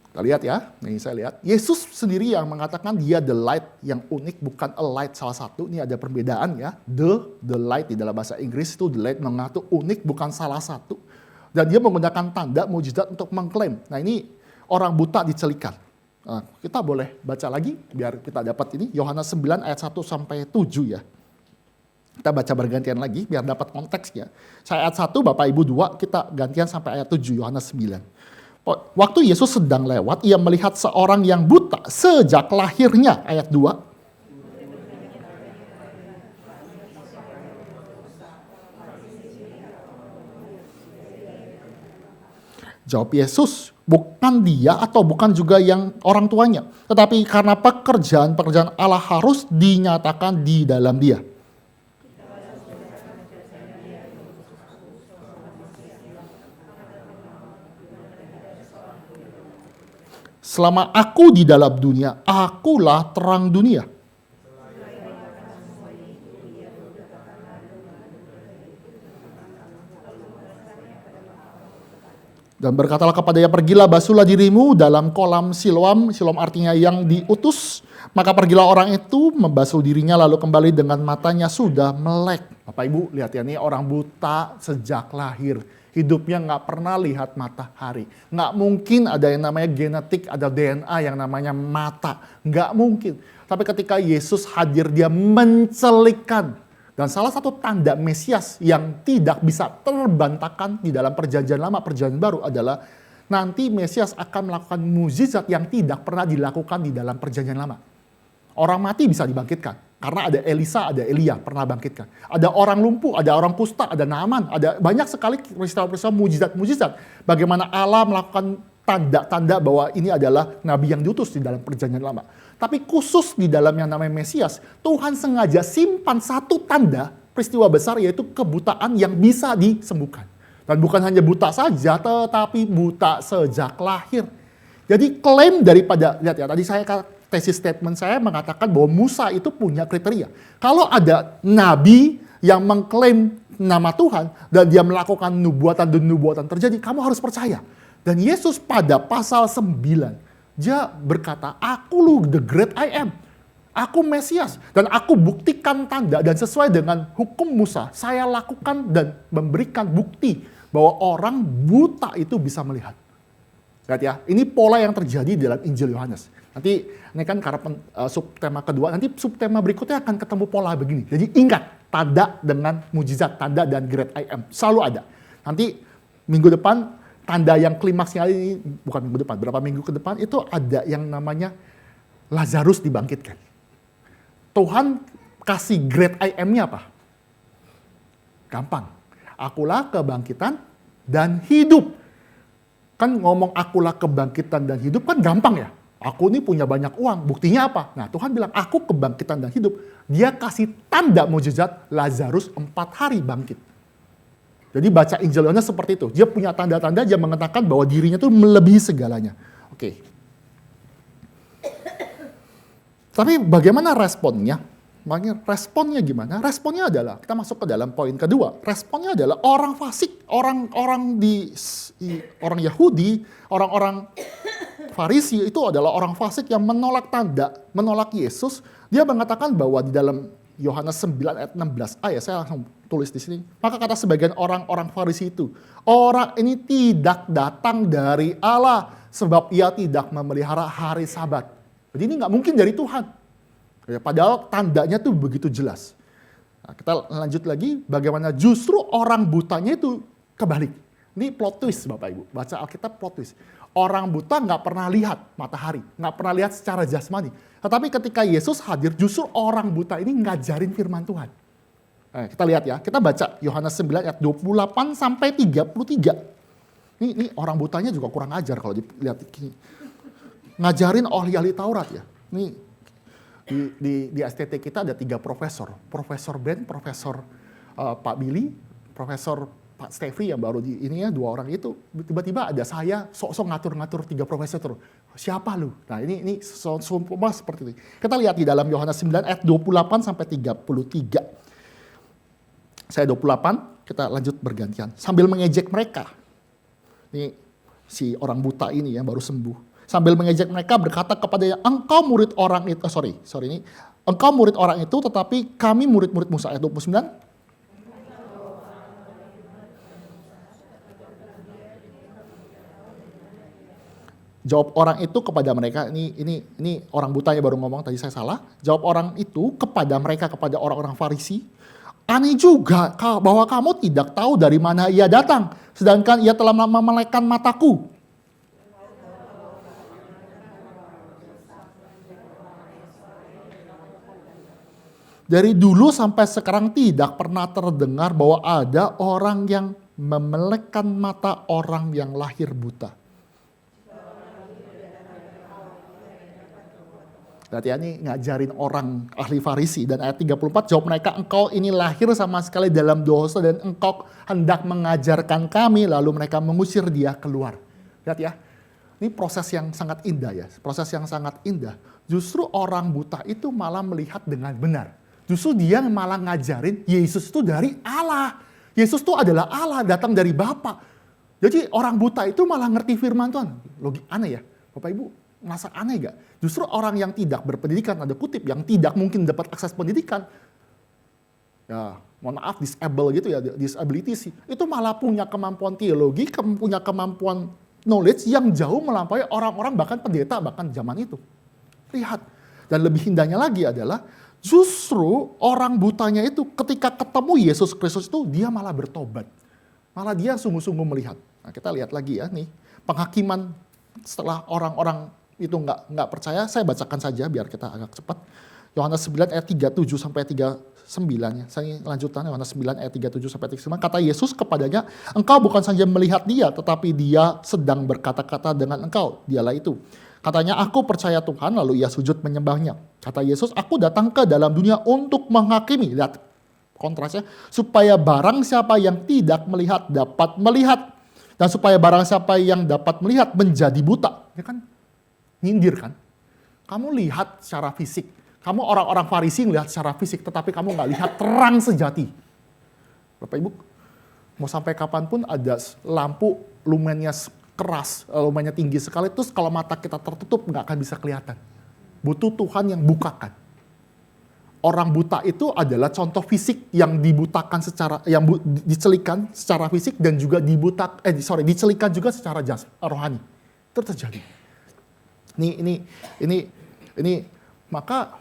Kita lihat ya, nih saya lihat. Yesus sendiri yang mengatakan dia the light yang unik, bukan a light salah satu. Ini ada perbedaan ya. The light di dalam bahasa Inggris itu the light mengatur unik, bukan salah satu. Dan dia menggunakan tanda mujizat untuk mengklaim. Nah ini orang buta dicelikan. Nah, kita boleh baca lagi biar kita dapat ini. Yohanes 9 ayat 1 sampai 7 ya. Kita baca bergantian lagi biar dapat konteksnya. Saya ayat 1, Bapak Ibu 2, kita gantian sampai ayat 7, Yohanes 9. Waktu Yesus sedang lewat, ia melihat seorang yang buta sejak lahirnya, ayat 2. Jawab Yesus, bukan dia atau bukan juga yang orang tuanya. Tetapi karena pekerjaan Allah harus dinyatakan di dalam dia. Selama aku di dalam dunia, akulah terang dunia. Dan berkatalah kepadanya, pergilah basuhlah dirimu dalam kolam Siloam. Siloam artinya yang diutus. Maka pergilah orang itu membasuh dirinya lalu kembali dengan matanya sudah melek. Bapak Ibu lihat ya, ini orang buta sejak lahir. Hidupnya nggak pernah lihat matahari. Nggak mungkin ada yang namanya genetik, ada DNA yang namanya mata. Nggak mungkin. Tapi ketika Yesus hadir, dia mencelikan. Dan salah satu tanda Mesias yang tidak bisa terbantahkan di dalam perjanjian lama, perjanjian baru adalah nanti Mesias akan melakukan mukjizat yang tidak pernah dilakukan di dalam perjanjian lama. Orang mati bisa dibangkitkan. Karena ada Elisa, ada Elia pernah bangkitkan. Ada orang lumpuh, ada orang kusta, ada Naaman. Ada banyak sekali peristiwa-peristiwa mujizat-mujizat. Bagaimana Allah melakukan tanda-tanda bahwa ini adalah nabi yang diutus di dalam perjanjian lama. Tapi khusus di dalam yang namanya Mesias, Tuhan sengaja simpan satu tanda peristiwa besar, yaitu kebutaan yang bisa disembuhkan. Dan bukan hanya buta saja, tetapi buta sejak lahir. Jadi klaim daripada, lihat ya, tadi saya tesis statement saya mengatakan bahwa Musa itu punya kriteria. Kalau ada nabi yang mengklaim nama Tuhan dan dia melakukan nubuatan dan nubuatan terjadi, kamu harus percaya. Dan Yesus pada pasal 9, dia berkata, aku lu the great I am. Aku Mesias dan aku buktikan tanda, dan sesuai dengan hukum Musa, saya lakukan dan memberikan bukti bahwa orang buta itu bisa melihat. Lihat ya, ini pola yang terjadi dalam Injil Yohanes. Nanti ini kan karena subtema kedua, nanti subtema berikutnya akan ketemu pola begini. Jadi ingat, tanda dengan mujizat, tanda dan great I am selalu ada. Nanti minggu depan tanda yang klimaksnya ini, bukan minggu depan, berapa minggu ke depan itu ada yang namanya Lazarus dibangkitkan. Tuhan kasih great I am-nya apa? Gampang. Akulah kebangkitan dan hidup. Kan ngomong akulah kebangkitan dan hidup kan gampang ya. Aku ini punya banyak uang, buktinya apa? Nah, Tuhan bilang aku kebangkitan dan hidup. Dia kasih tanda mujizat, Lazarus 4 hari bangkit. Jadi baca Injil Yohanes seperti itu. Dia punya tanda-tanda, dia mengatakan bahwa dirinya itu melebihi segalanya. Oke. Tapi bagaimana responnya? Responnya gimana? Responnya adalah, kita masuk ke dalam poin kedua. Responnya adalah orang fasik, orang Yahudi, orang-orang Farisi itu adalah orang fasik yang menolak tanda, menolak Yesus. Dia mengatakan bahwa di dalam Yohanes 9 ayat 16a, ya saya langsung tulis di sini. Maka kata sebagian orang-orang Farisi itu, orang ini tidak datang dari Allah sebab ia tidak memelihara hari Sabat. Jadi ini nggak mungkin dari Tuhan. Ya, padahal tandanya tuh begitu jelas. Nah, kita lanjut lagi, bagaimana justru orang butanya itu kebalik. Ini plot twist Bapak Ibu, baca Alkitab plot twist. Orang buta nggak pernah lihat matahari, nggak pernah lihat secara jasmani. Tetapi ketika Yesus hadir, justru orang buta ini ngajarin firman Tuhan. Nah, kita lihat ya, kita baca Yohanes 9 ayat 28 sampai 33. Ini orang butanya juga kurang ajar kalau dilihat gini. Ngajarin ahli-ahli Taurat ya. Ini di STT kita ada 3 profesor. Profesor Ben, Profesor Pak Billy, Profesor Pak Stefri yang baru di ini ya, 2 orang itu. Tiba-tiba ada saya sok-sok ngatur-ngatur 3 profesor terus. Siapa lu? Nah ini sumpah seperti ini. Kita lihat di dalam Yohanes 9 ayat 28 sampai 33. Saya 28, kita lanjut bergantian. Sambil mengejek mereka. Ini si orang buta ini yang baru sembuh. Sambil mengejek mereka berkata kepadanya, engkau murid orang itu, engkau murid orang itu, tetapi kami murid-murid Musa. Ayat 29. Jawab orang itu kepada mereka, ini orang butanya baru ngomong, tadi saya salah. Jawab orang itu kepada mereka, kepada orang-orang Farisi, aneh juga bahwa kamu tidak tahu dari mana ia datang, sedangkan ia telah memelekkan mataku. Dari dulu sampai sekarang tidak pernah terdengar bahwa ada orang yang memelekkan mata orang yang lahir buta. Berarti ini ngajarin orang ahli Farisi. Dan ayat 34 jawab mereka, engkau ini lahir sama sekali dalam dosa dan engkau hendak mengajarkan kami. Lalu mereka mengusir dia keluar. Lihat ya, ini proses yang sangat indah ya. Proses yang sangat indah. Justru orang buta itu malah melihat dengan benar. Justru dia malah ngajarin Yesus itu dari Allah. Yesus itu adalah Allah, datang dari Bapa. Jadi orang buta itu malah ngerti firman Tuhan. Logik aneh ya, Bapak Ibu merasa aneh gak? Justru orang yang tidak berpendidikan, ada kutip, yang tidak mungkin dapat akses pendidikan. Ya, mohon maaf, disable gitu ya, disability sih. Itu malah punya kemampuan teologi, punya kemampuan knowledge yang jauh melampaui orang-orang bahkan pendeta, bahkan zaman itu. Lihat. Dan lebih indahnya lagi adalah, justru orang butanya itu ketika ketemu Yesus Kristus itu dia malah bertobat. Malah dia sungguh-sungguh melihat. Nah, kita lihat lagi ya nih, penghakiman setelah orang-orang itu nggak percaya, saya bacakan saja biar kita agak cepat. Yohanes 9 ayat 37 sampai 39. 9 ya. Saya lanjutan Yohanes 9 ayat 37 sampai 39. Kata Yesus kepadanya, engkau bukan saja melihat dia, tetapi dia sedang berkata-kata dengan engkau. Dialah itu. Katanya, aku percaya Tuhan, lalu ia sujud menyembahnya. Kata Yesus, aku datang ke dalam dunia untuk menghakimi. Lihat kontrasnya, supaya barang siapa yang tidak melihat dapat melihat. Dan supaya barang siapa yang dapat melihat menjadi buta. Ya kan? Nyindir kan? Kamu lihat secara fisik. Kamu orang-orang Farisi ngelihat secara fisik, tetapi kamu nggak lihat terang sejati. Bapak Ibu, mau sampai kapanpun ada lampu lumennya keras, lumennya tinggi sekali, terus kalau mata kita tertutup nggak akan bisa kelihatan. Butuh Tuhan yang bukakan. Orang buta itu adalah contoh fisik yang dibutakan secara, yang dicelikan secara fisik dan juga dicelikan juga secara rohani. Itu terjadi. Ini maka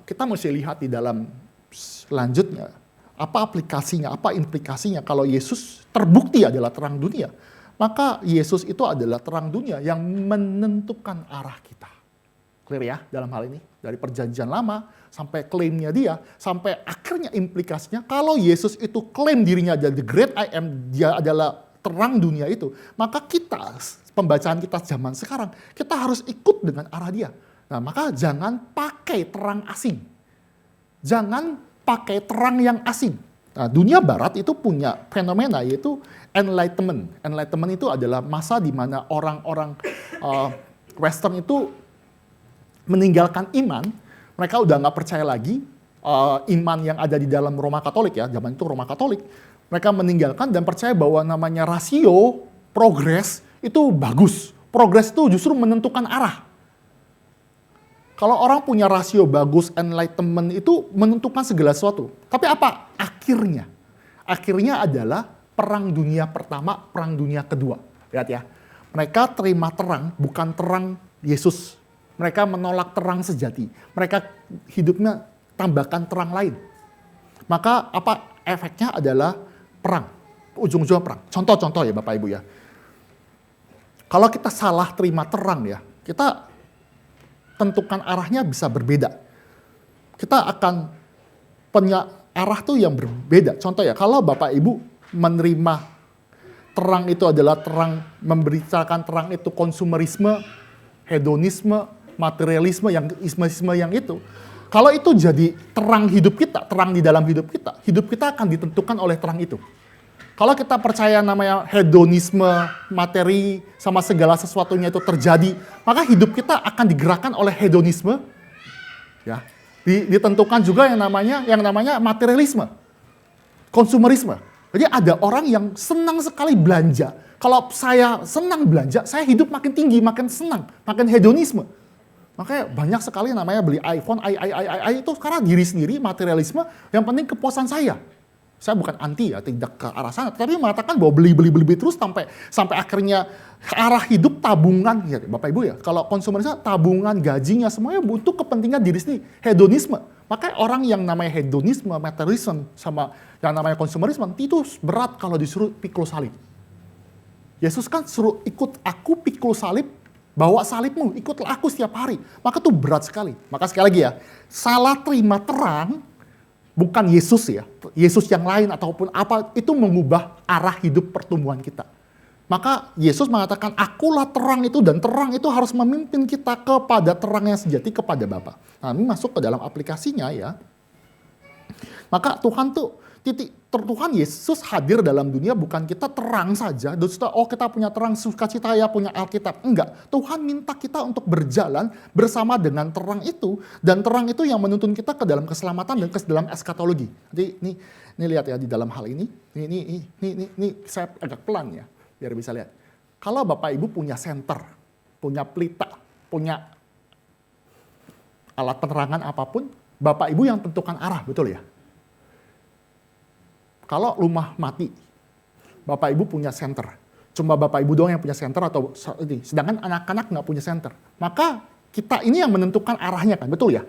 kita mesti lihat di dalam selanjutnya apa aplikasinya, apa implikasinya kalau Yesus terbukti adalah terang dunia. Maka Yesus itu adalah terang dunia yang menentukan arah kita. Clear ya dalam hal ini? Dari perjanjian lama sampai klaimnya dia, sampai akhirnya implikasinya kalau Yesus itu klaim dirinya adalah the great I am, dia adalah terang dunia itu, maka kita, pembacaan kita zaman sekarang, kita harus ikut dengan arah dia. Nah, maka jangan pakai terang asing. Jangan pakai terang yang asing. Nah, dunia barat itu punya fenomena yaitu enlightenment. Enlightenment itu adalah masa di mana orang-orang Western itu meninggalkan iman. Mereka udah nggak percaya lagi iman yang ada di dalam Roma Katolik ya. Zaman itu Roma Katolik. Mereka meninggalkan dan percaya bahwa namanya rasio, progres itu bagus. Progres itu justru menentukan arah. Kalau orang punya rasio bagus, enlightenment itu menentukan segala sesuatu. Tapi apa akhirnya? Akhirnya adalah perang dunia pertama, perang dunia kedua. Lihat ya, mereka terima terang, bukan terang Yesus. Mereka menolak terang sejati. Mereka hidupnya tambahkan terang lain. Maka apa efeknya adalah perang. Ujung-ujungnya perang. Contoh-contoh ya Bapak Ibu ya. Kalau kita salah terima terang ya, kita tentukan arahnya bisa berbeda. Kita akan punya arah tuh yang berbeda. Contoh ya, kalau Bapak Ibu menerima terang itu adalah terang, memberitakan terang itu konsumerisme, hedonisme, materialisme, yang isme-isme yang itu. Kalau itu jadi terang hidup kita, terang di dalam hidup kita akan ditentukan oleh terang itu. Kalau kita percaya namanya hedonisme, materi, sama segala sesuatunya itu terjadi, maka hidup kita akan digerakkan oleh hedonisme. Ya, ditentukan juga yang namanya materialisme, konsumerisme. Jadi ada orang yang senang sekali belanja. Kalau saya senang belanja, saya hidup makin tinggi, makin senang, makin hedonisme. Makanya banyak sekali namanya beli iPhone, itu karena diri sendiri, materialisme, yang penting kepuasan saya. Saya bukan anti ya, tidak ke arah sana, tapi mengatakan bahwa beli terus sampai akhirnya arah hidup tabungan ya Bapak Ibu ya. Kalau konsumerisme tabungan, gajinya semuanya butuh kepentingan diri sendiri, hedonisme. Maka orang yang namanya hedonisme, materialisme sama yang namanya konsumerisme itu berat kalau disuruh pikul salib. Yesus kan suruh ikut aku pikul salib, bawa salibmu, ikutlah aku setiap hari. Maka itu berat sekali. Maka sekali lagi ya, salah terima terang bukan Yesus ya, Yesus yang lain ataupun apa, itu mengubah arah hidup pertumbuhan kita. Maka Yesus mengatakan, akulah terang itu, dan terang itu harus memimpin kita kepada terang yang sejati, kepada Bapa. Nah, ini masuk ke dalam aplikasinya ya. Maka Tuhan Yesus hadir dalam dunia bukan kita terang saja, kita punya terang sukacita ya, punya Alkitab. Enggak, Tuhan minta kita untuk berjalan bersama dengan terang itu, dan terang itu yang menuntun kita ke dalam keselamatan dan ke dalam eskatologi. Jadi ini lihat ya di dalam hal ini, ini saya agak pelan ya, biar bisa lihat. Kalau Bapak Ibu punya senter, punya pelita, punya alat penerangan apapun, Bapak Ibu yang tentukan arah, betul ya? Kalau rumah mati, Bapak Ibu punya senter. Cuma Bapak Ibu doang yang punya senter atau ini. Sedangkan anak-anak nggak punya senter. Maka kita ini yang menentukan arahnya kan, betul ya?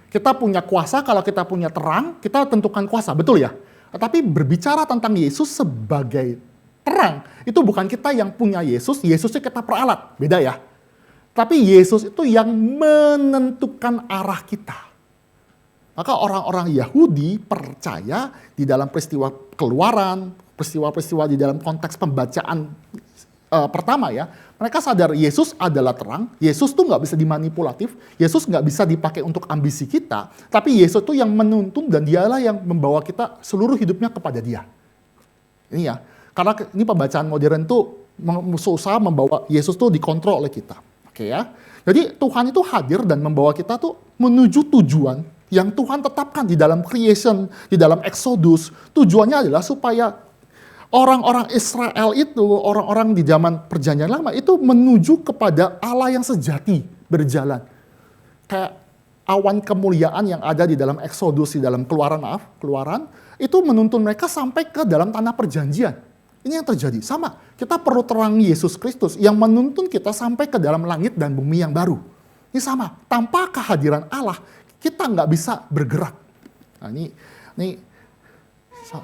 Kita punya kuasa, kalau kita punya terang, kita tentukan kuasa, betul ya? Tetapi berbicara tentang Yesus sebagai terang, itu bukan kita yang punya Yesusnya kita peralat, beda ya. Tapi Yesus itu yang menentukan arah kita. Maka orang-orang Yahudi percaya di dalam peristiwa Keluaran, peristiwa-peristiwa di dalam konteks pembacaan pertama ya, mereka sadar Yesus adalah terang, Yesus tuh nggak bisa dimanipulatif, Yesus nggak bisa dipakai untuk ambisi kita, tapi Yesus tuh yang menuntun dan dialah yang membawa kita seluruh hidupnya kepada Dia. Ini ya, karena ini pembacaan modern tuh usaha membawa Yesus tuh dikontrol oleh kita. Oke ya. Jadi Tuhan itu hadir dan membawa kita tuh menuju tujuan yang Tuhan tetapkan di dalam creation, di dalam Exodus. Tujuannya adalah supaya orang-orang Israel itu, orang-orang di zaman perjanjian lama itu menuju kepada Allah yang sejati berjalan. Kayak awan kemuliaan yang ada di dalam Exodus, di dalam Keluaran, itu menuntun mereka sampai ke dalam tanah perjanjian. Ini yang terjadi. Sama, kita perlu terang Yesus Kristus yang menuntun kita sampai ke dalam langit dan bumi yang baru. Ini sama, tanpa kehadiran Allah, kita nggak bisa bergerak. Nah ini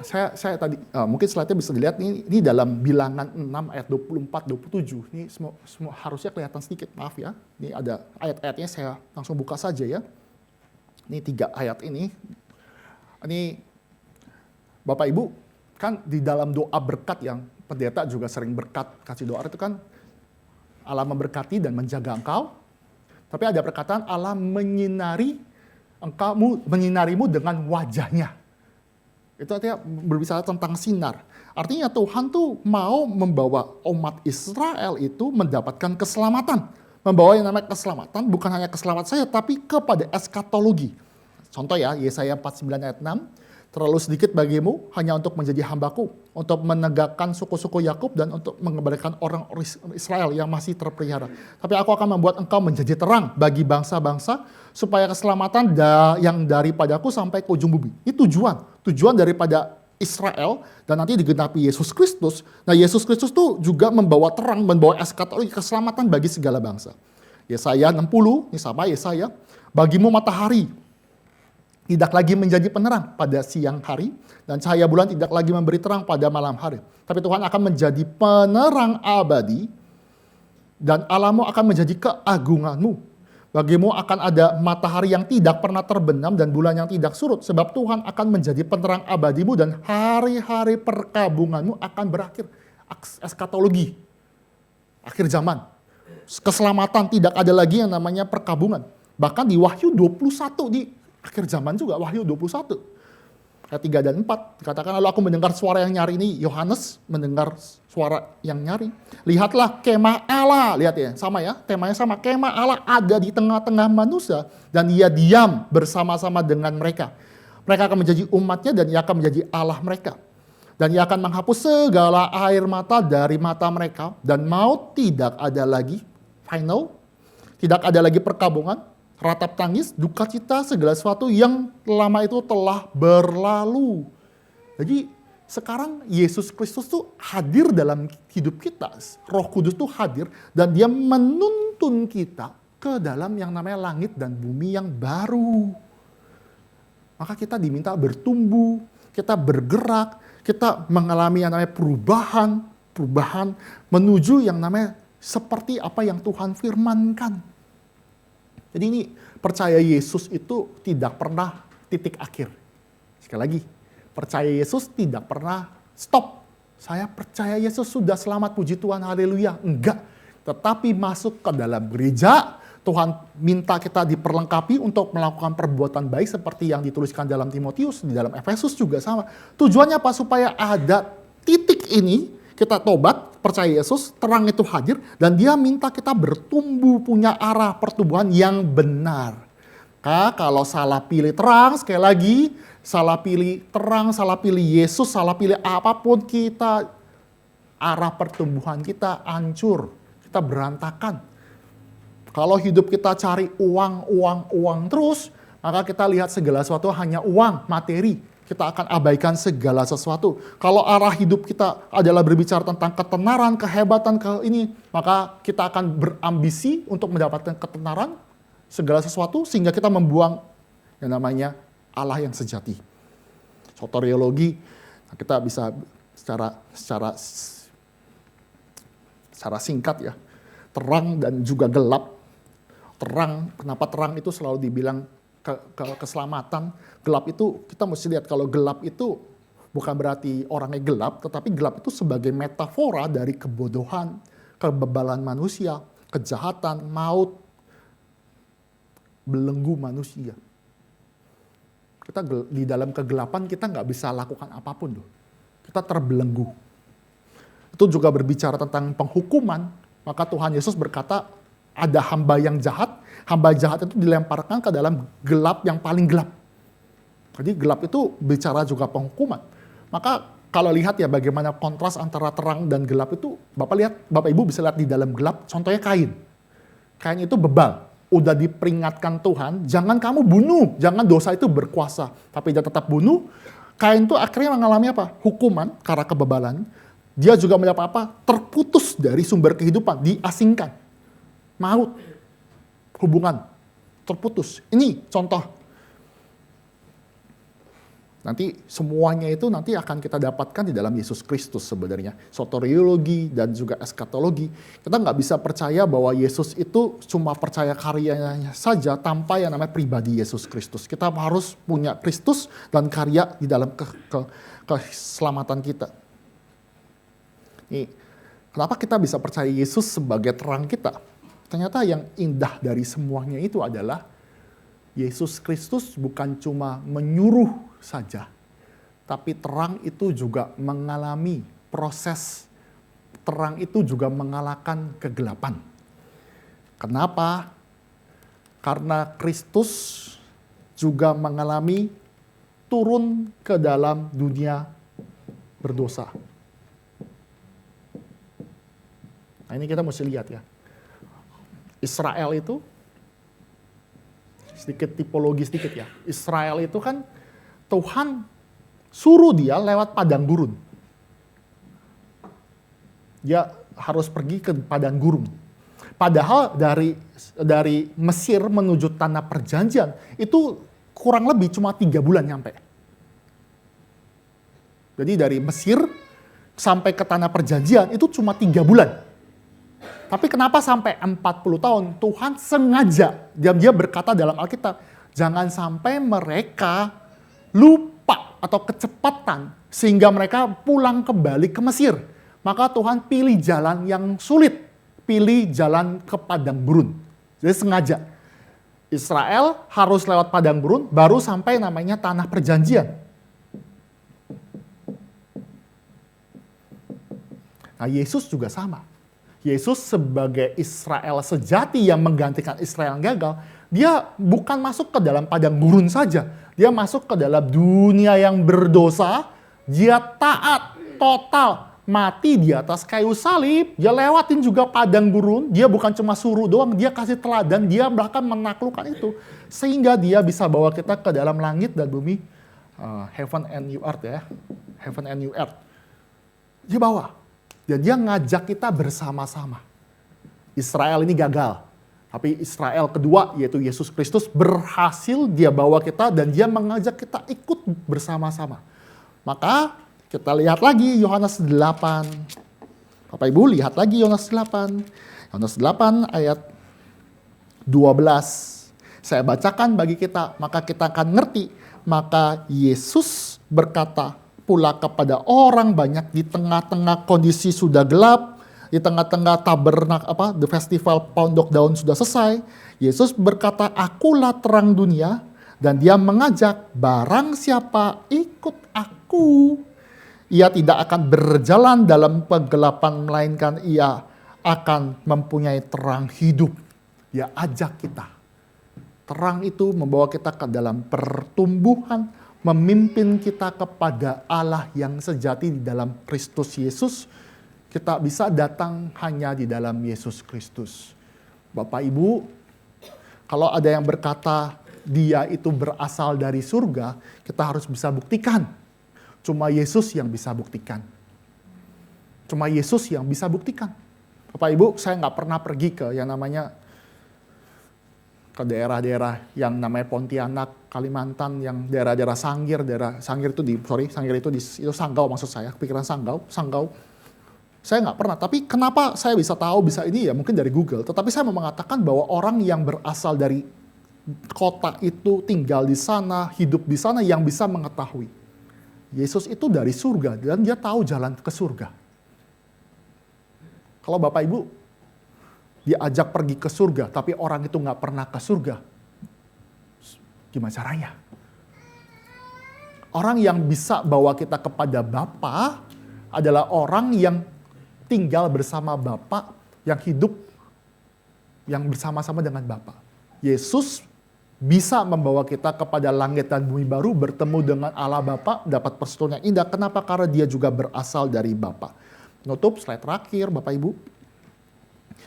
saya tadi, mungkin slide-nya bisa dilihat, ini dalam bilangan 6 ayat 24-27. Ini semua harusnya kelihatan sedikit, maaf ya. Ini ada ayat-ayatnya, saya langsung buka saja ya. Ini 3 ayat ini. Ini Bapak Ibu, kan di dalam doa berkat yang pendeta juga sering kasih doa itu kan, Allah memberkati dan menjaga engkau. Tapi ada perkataan Allah menyinarimu dengan wajahnya. Itu artinya berbicara tentang sinar. Artinya Tuhan tuh mau membawa umat Israel itu mendapatkan keselamatan. Membawa yang namanya keselamatan, bukan hanya keselamatan saja, tapi kepada eskatologi. Contoh ya, Yesaya 49 ayat 6. Terlalu sedikit bagimu hanya untuk menjadi hambaku, untuk menegakkan suku-suku Yakub dan untuk mengembalikan orang Israel yang masih terpelihara. Tapi aku akan membuat engkau menjadi terang bagi bangsa-bangsa, supaya keselamatan yang daripadaku sampai ke ujung bumi. Ini tujuan daripada Israel dan nanti digenapi Yesus Kristus. Nah Yesus Kristus tuh juga membawa terang, membawa eskatologi keselamatan bagi segala bangsa. Yesaya 60, ini sama Yesaya, bagimu matahari tidak lagi menjadi penerang pada siang hari, dan cahaya bulan tidak lagi memberi terang pada malam hari. Tapi Tuhan akan menjadi penerang abadi, dan Allahmu akan menjadi keagunganmu. Bagimu akan ada matahari yang tidak pernah terbenam dan bulan yang tidak surut, sebab Tuhan akan menjadi penerang abadimu dan hari-hari perkabunganmu akan berakhir. Eskatologi, akhir zaman. Keselamatan, tidak ada lagi yang namanya perkabungan. Bahkan di Wahyu 21, di akhir zaman juga, Wahyu 21. Ayat 3 dan 4, dikatakan lalu aku mendengar suara yang nyari. Ini Yohanes mendengar suara yang nyari. Lihatlah kemah Allah, lihat ya, sama ya, temanya sama. Kemah Allah ada di tengah-tengah manusia dan ia diam bersama-sama dengan mereka. Mereka akan menjadi umatnya dan ia akan menjadi Allah mereka. Dan ia akan menghapus segala air mata dari mata mereka dan maut tidak ada lagi, final, tidak ada lagi perkabungan, ratap tangis, duka cita, segala sesuatu yang lama itu telah berlalu. Jadi sekarang Yesus Kristus tuh hadir dalam hidup kita. Roh Kudus tuh hadir dan dia menuntun kita ke dalam yang namanya langit dan bumi yang baru. Maka kita diminta bertumbuh, kita bergerak, kita mengalami yang namanya perubahan menuju yang namanya seperti apa yang Tuhan firmankan. Jadi ini percaya Yesus itu tidak pernah titik akhir. Sekali lagi, percaya Yesus tidak pernah stop. Saya percaya Yesus sudah selamat, puji Tuhan, haleluya. Enggak. Tetapi masuk ke dalam gereja, Tuhan minta kita diperlengkapi untuk melakukan perbuatan baik seperti yang dituliskan dalam Timotius, di dalam Efesus juga sama. Tujuannya apa? Supaya ada titik ini, kita tobat, percaya Yesus, terang itu hadir, dan dia minta kita bertumbuh, punya arah pertumbuhan yang benar. Kalau salah pilih terang, sekali lagi, salah pilih terang, salah pilih Yesus, salah pilih apapun kita, arah pertumbuhan kita hancur, kita berantakan. Kalau hidup kita cari uang terus, maka kita lihat segala sesuatu hanya uang, materi. Kita akan abaikan segala sesuatu. Kalau arah hidup kita adalah berbicara tentang ketenaran, kehebatan, maka kita akan berambisi untuk mendapatkan ketenaran, segala sesuatu, sehingga kita membuang yang namanya Allah yang sejati. Soteriologi, kita bisa secara singkat ya, terang dan juga gelap. Terang, kenapa terang itu selalu dibilang keselamatan. Gelap itu, kita mesti lihat kalau gelap itu bukan berarti orangnya gelap, tetapi gelap itu sebagai metafora dari kebodohan, kebebalan manusia, kejahatan, maut, belenggu manusia. Kita di dalam kegelapan kita nggak bisa lakukan apapun loh. Kita terbelenggu. Itu juga berbicara tentang penghukuman. Maka Tuhan Yesus berkata ada hamba yang jahat. Hamba jahat itu dilemparkan ke dalam gelap yang paling gelap. Jadi gelap itu bicara juga penghukuman. Maka kalau lihat ya bagaimana kontras antara terang dan gelap itu, Bapak Ibu bisa lihat di dalam gelap, contohnya Kain. Kain itu bebal. Udah diperingatkan Tuhan, jangan kamu bunuh, jangan dosa itu berkuasa. Tapi dia tetap bunuh. Kain itu akhirnya mengalami apa? Hukuman karena kebebalan. Dia juga mendapat apa? Terputus dari sumber kehidupan, diasingkan. Maut, hubungan, terputus. Ini contoh. Nanti semuanya itu nanti akan kita dapatkan di dalam Yesus Kristus sebenarnya. Soteriologi dan juga eskatologi. Kita nggak bisa percaya bahwa Yesus itu cuma percaya karyanya saja tanpa yang namanya pribadi Yesus Kristus. Kita harus punya Kristus dan karya di dalam keselamatan kita. Nih, kenapa kita bisa percaya Yesus sebagai terang kita? Ternyata yang indah dari semuanya itu adalah Yesus Kristus bukan cuma menyuruh saja, tapi terang itu juga mengalami proses. Terang itu juga mengalahkan kegelapan. Kenapa? Karena Kristus juga mengalami turun ke dalam dunia berdosa. Nah ini kita mesti lihat ya. Israel itu, sedikit tipologi sedikit ya. Israel itu kan Tuhan suruh dia lewat padang gurun. Dia harus pergi ke padang gurun. Padahal dari Mesir menuju tanah perjanjian itu kurang lebih cuma 3 bulan nyampe. Jadi dari Mesir sampai ke tanah perjanjian itu cuma 3 bulan. Tapi kenapa sampai 40 tahun? Tuhan sengaja, dia berkata dalam Alkitab, jangan sampai mereka lupa atau kecepatan sehingga mereka pulang kembali ke Mesir. Maka Tuhan pilih jalan yang sulit, pilih jalan ke padang gurun. Jadi sengaja. Israel harus lewat padang gurun baru sampai namanya tanah perjanjian. Nah, Yesus juga sama. Yesus sebagai Israel sejati yang menggantikan Israel yang gagal, dia bukan masuk ke dalam padang gurun saja. Dia masuk ke dalam dunia yang berdosa, dia taat total, mati di atas kayu salib, dia lewatin juga padang gurun, dia bukan cuma suruh doang, dia kasih teladan, dia bahkan menaklukkan itu. Sehingga dia bisa bawa kita ke dalam langit dan bumi, heaven and new earth ya, heaven and new earth. Dia bawa. Dan dia ngajak kita bersama-sama. Israel ini gagal. Tapi Israel kedua, yaitu Yesus Kristus, berhasil dia bawa kita dan dia mengajak kita ikut bersama-sama. Maka kita lihat lagi Yohanes 8. Bapak Ibu lihat lagi Yohanes 8. Yohanes 8 ayat 12. Saya bacakan bagi kita, maka kita akan ngerti. Maka Yesus berkata pula kepada orang banyak di tengah-tengah kondisi sudah gelap, di tengah-tengah the festival pondok daun sudah selesai. Yesus berkata, akulah terang dunia, dan dia mengajak barang siapa ikut aku, ia tidak akan berjalan dalam kegelapan, melainkan ia akan mempunyai terang hidup. Dia ajak kita. Terang itu membawa kita ke dalam pertumbuhan, memimpin kita kepada Allah yang sejati di dalam Kristus Yesus. Kita bisa datang hanya di dalam Yesus Kristus. Bapak Ibu, kalau ada yang berkata dia itu berasal dari surga, kita harus bisa buktikan. Cuma Yesus yang bisa buktikan. Cuma Yesus yang bisa buktikan. Bapak Ibu, saya nggak pernah pergi ke yang namanya ke daerah-daerah yang namanya Pontianak, Kalimantan, yang daerah-daerah Sangir itu Sanggau maksud saya, kepikiran Sanggau. Saya nggak pernah, tapi kenapa saya bisa tahu bisa ini ya mungkin dari Google. Tetapi saya mau mengatakan bahwa orang yang berasal dari kota itu, tinggal di sana, hidup di sana yang bisa mengetahui. Yesus itu dari surga dan dia tahu jalan ke surga. Kalau Bapak Ibu diajak pergi ke surga, tapi orang itu nggak pernah ke surga, gimana caranya? Orang yang bisa bawa kita kepada Bapa adalah orang yang tinggal bersama Bapa, yang hidup yang bersama-sama dengan Bapa. Yesus bisa membawa kita kepada langit dan bumi baru, bertemu dengan Allah Bapa, dapat persetujuan yang indah. Kenapa? Karena dia juga berasal dari Bapa. Nutup slide terakhir, Bapak Ibu.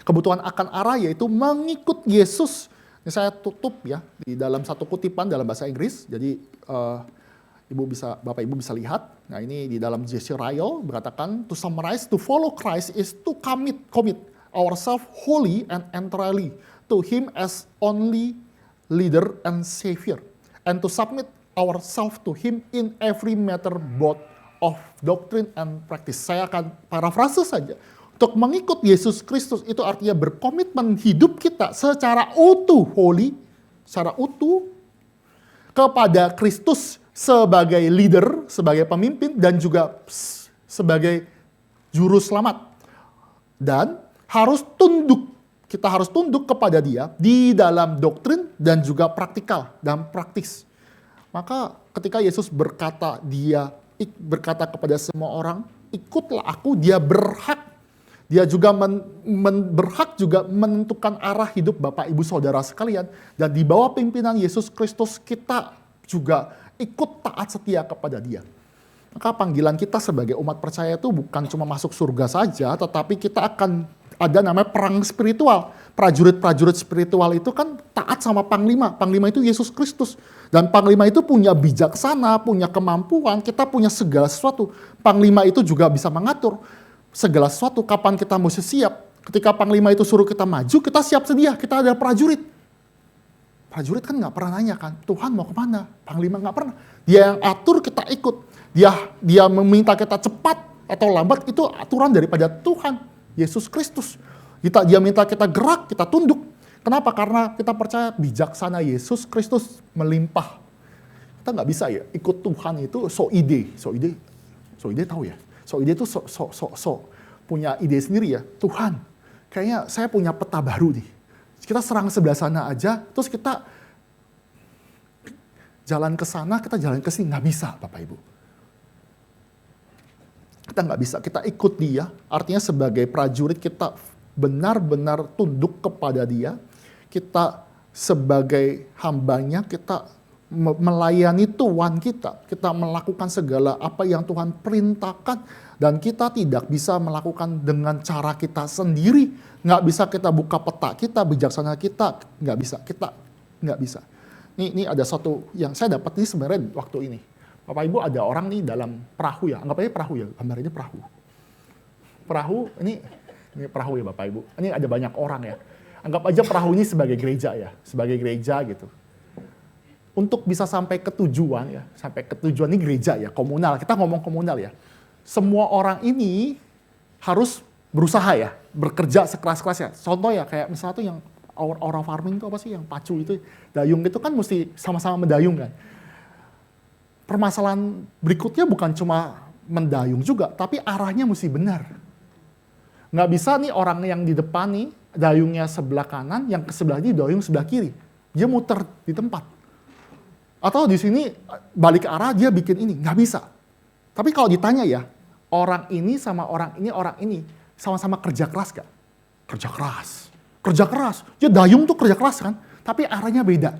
Kebutuhan akan arah yaitu mengikut Yesus. Ini saya tutup ya di dalam satu kutipan dalam bahasa Inggris. Jadi Bapak Ibu bisa lihat. Nah ini di dalam J.C. Ryle berkatakan, to summarize, to follow Christ is to commit ourselves wholly and entirely to Him as only leader and savior, and to submit ourselves to Him in every matter both of doctrine and practice. Saya akan parafrase saja. Untuk mengikut Yesus Kristus itu artinya berkomitmen hidup kita secara utuh, holy, secara utuh kepada Kristus sebagai leader, sebagai pemimpin, dan juga sebagai juru selamat. Dan kita harus tunduk kepada dia di dalam doktrin dan juga praktikal dan praktis. Maka ketika Yesus berkata kepada semua orang, ikutlah aku, dia berhak. Dia juga berhak juga menentukan arah hidup Bapak Ibu Saudara sekalian. Dan di bawah pimpinan Yesus Kristus kita juga ikut taat setia kepada dia. Maka panggilan kita sebagai umat percaya itu bukan cuma masuk surga saja, tetapi kita akan ada namanya perang spiritual. Prajurit-prajurit spiritual itu kan taat sama panglima. Panglima itu Yesus Kristus. Dan panglima itu punya bijaksana, punya kemampuan, kita punya segala sesuatu. Panglima itu juga bisa mengatur segala sesuatu, kapan kita mesti siap. Ketika panglima itu suruh kita maju, kita siap sedia, kita ada prajurit. Prajurit kan nggak pernah nanya kan, Tuhan mau kemana? Panglima nggak pernah. Dia yang atur, kita ikut. Dia meminta kita cepat atau lambat, itu aturan daripada Tuhan Yesus Kristus. Dia minta kita gerak, kita tunduk. Kenapa? Karena kita percaya bijaksana Yesus Kristus melimpah. Kita nggak bisa ya ikut Tuhan itu so ide tahu ya. So ide itu punya ide sendiri ya. Tuhan, kayaknya saya punya peta baru nih. Kita serang sebelah sana aja, terus kita jalan ke sana, kita jalan ke sini. Nggak bisa, Bapak Ibu. Kita nggak bisa, kita ikut dia. Artinya sebagai prajurit kita benar-benar tunduk kepada dia. Kita sebagai hambanya, kita melayani Tuhan kita. Kita melakukan segala apa yang Tuhan perintahkan. Dan kita tidak bisa melakukan dengan cara kita sendiri. Nggak bisa kita buka peta kita, bijaksana kita. Nggak bisa, kita nggak bisa. Ini ada satu yang saya dapat ini sebenarnya waktu ini. Bapak Ibu ada orang nih dalam perahu ya, anggap aja perahu ya, gambar ini perahu. Perahu, ini perahu ya Bapak Ibu. Ini ada banyak orang ya. Anggap aja perahu ini sebagai gereja ya, sebagai gereja gitu. Untuk bisa sampai ke tujuan ya, sampai ke tujuan ini gereja ya, komunal. Kita ngomong komunal ya. Semua orang ini harus berusaha ya, bekerja sekeras-kerasnya. Contoh ya, kayak misalnya tuh yang orang farming itu apa sih, yang pacu itu, dayung itu kan mesti sama-sama mendayung kan. Permasalahan berikutnya bukan cuma mendayung juga, tapi arahnya mesti benar. Nggak bisa nih orang yang di depan nih, dayungnya sebelah kanan, yang ke sebelah ini dayung sebelah kiri. Dia muter di tempat. Atau di sini balik arah, dia bikin ini. Nggak bisa. Tapi kalau ditanya ya, orang ini sama orang ini sama-sama kerja keras gak? Kerja keras. Ya dayung tuh kerja keras kan, tapi arahnya beda.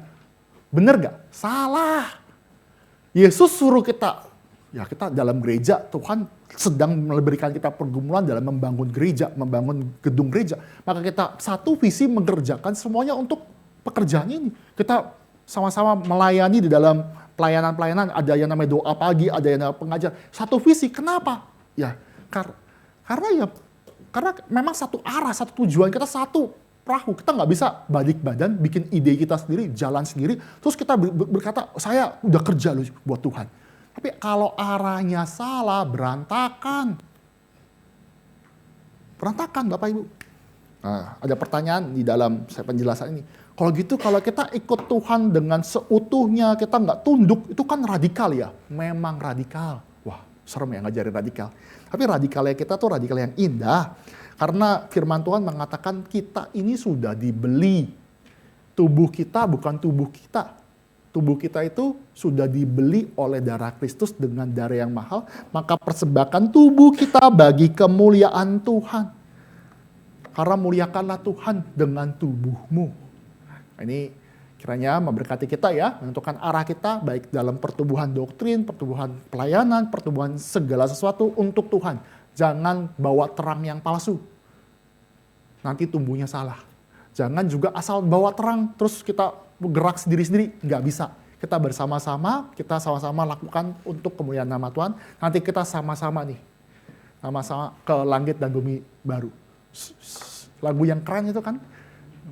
Bener gak? Salah. Yesus suruh kita dalam gereja, Tuhan sedang memberikan kita pergumulan dalam membangun gereja, membangun gedung gereja. Maka kita satu visi mengerjakan semuanya untuk pekerjaan ini. Kita sama-sama melayani di dalam pelayanan-pelayanan, ada yang namanya doa pagi, ada yang namanya pengajar. Satu visi, kenapa? Ya, karena memang satu arah, satu tujuan, kita satu perahu. Kita nggak bisa balik badan, bikin ide kita sendiri, jalan sendiri, terus kita berkata, saya udah kerja loh buat Tuhan. Tapi kalau arahnya salah, berantakan. Berantakan Bapak Ibu. Nah, ada pertanyaan di dalam saya penjelasan ini. Kalau gitu, kalau kita ikut Tuhan dengan seutuhnya, kita nggak tunduk, itu kan radikal ya? Memang radikal. Wah, serem ya ngajarin radikal. Tapi radikalnya kita tuh radikal yang indah. Karena firman Tuhan mengatakan kita ini sudah dibeli. Tubuh kita bukan tubuh kita. Tubuh kita itu sudah dibeli oleh darah Kristus dengan darah yang mahal. Maka persembahkan tubuh kita bagi kemuliaan Tuhan. Karena muliakanlah Tuhan dengan tubuhmu. Nah, ini kiranya memberkati kita ya, menentukan arah kita baik dalam pertumbuhan doktrin, pertumbuhan pelayanan, pertumbuhan segala sesuatu untuk Tuhan. Jangan bawa terang yang palsu. Nanti tumbuhnya salah. Jangan juga asal bawa terang terus kita gerak sendiri-sendiri, nggak bisa. Kita bersama-sama, kita sama-sama lakukan untuk kemuliaan nama Tuhan. Nanti kita sama-sama nih, sama-sama ke langit dan bumi baru. Lagu yang keren itu kan,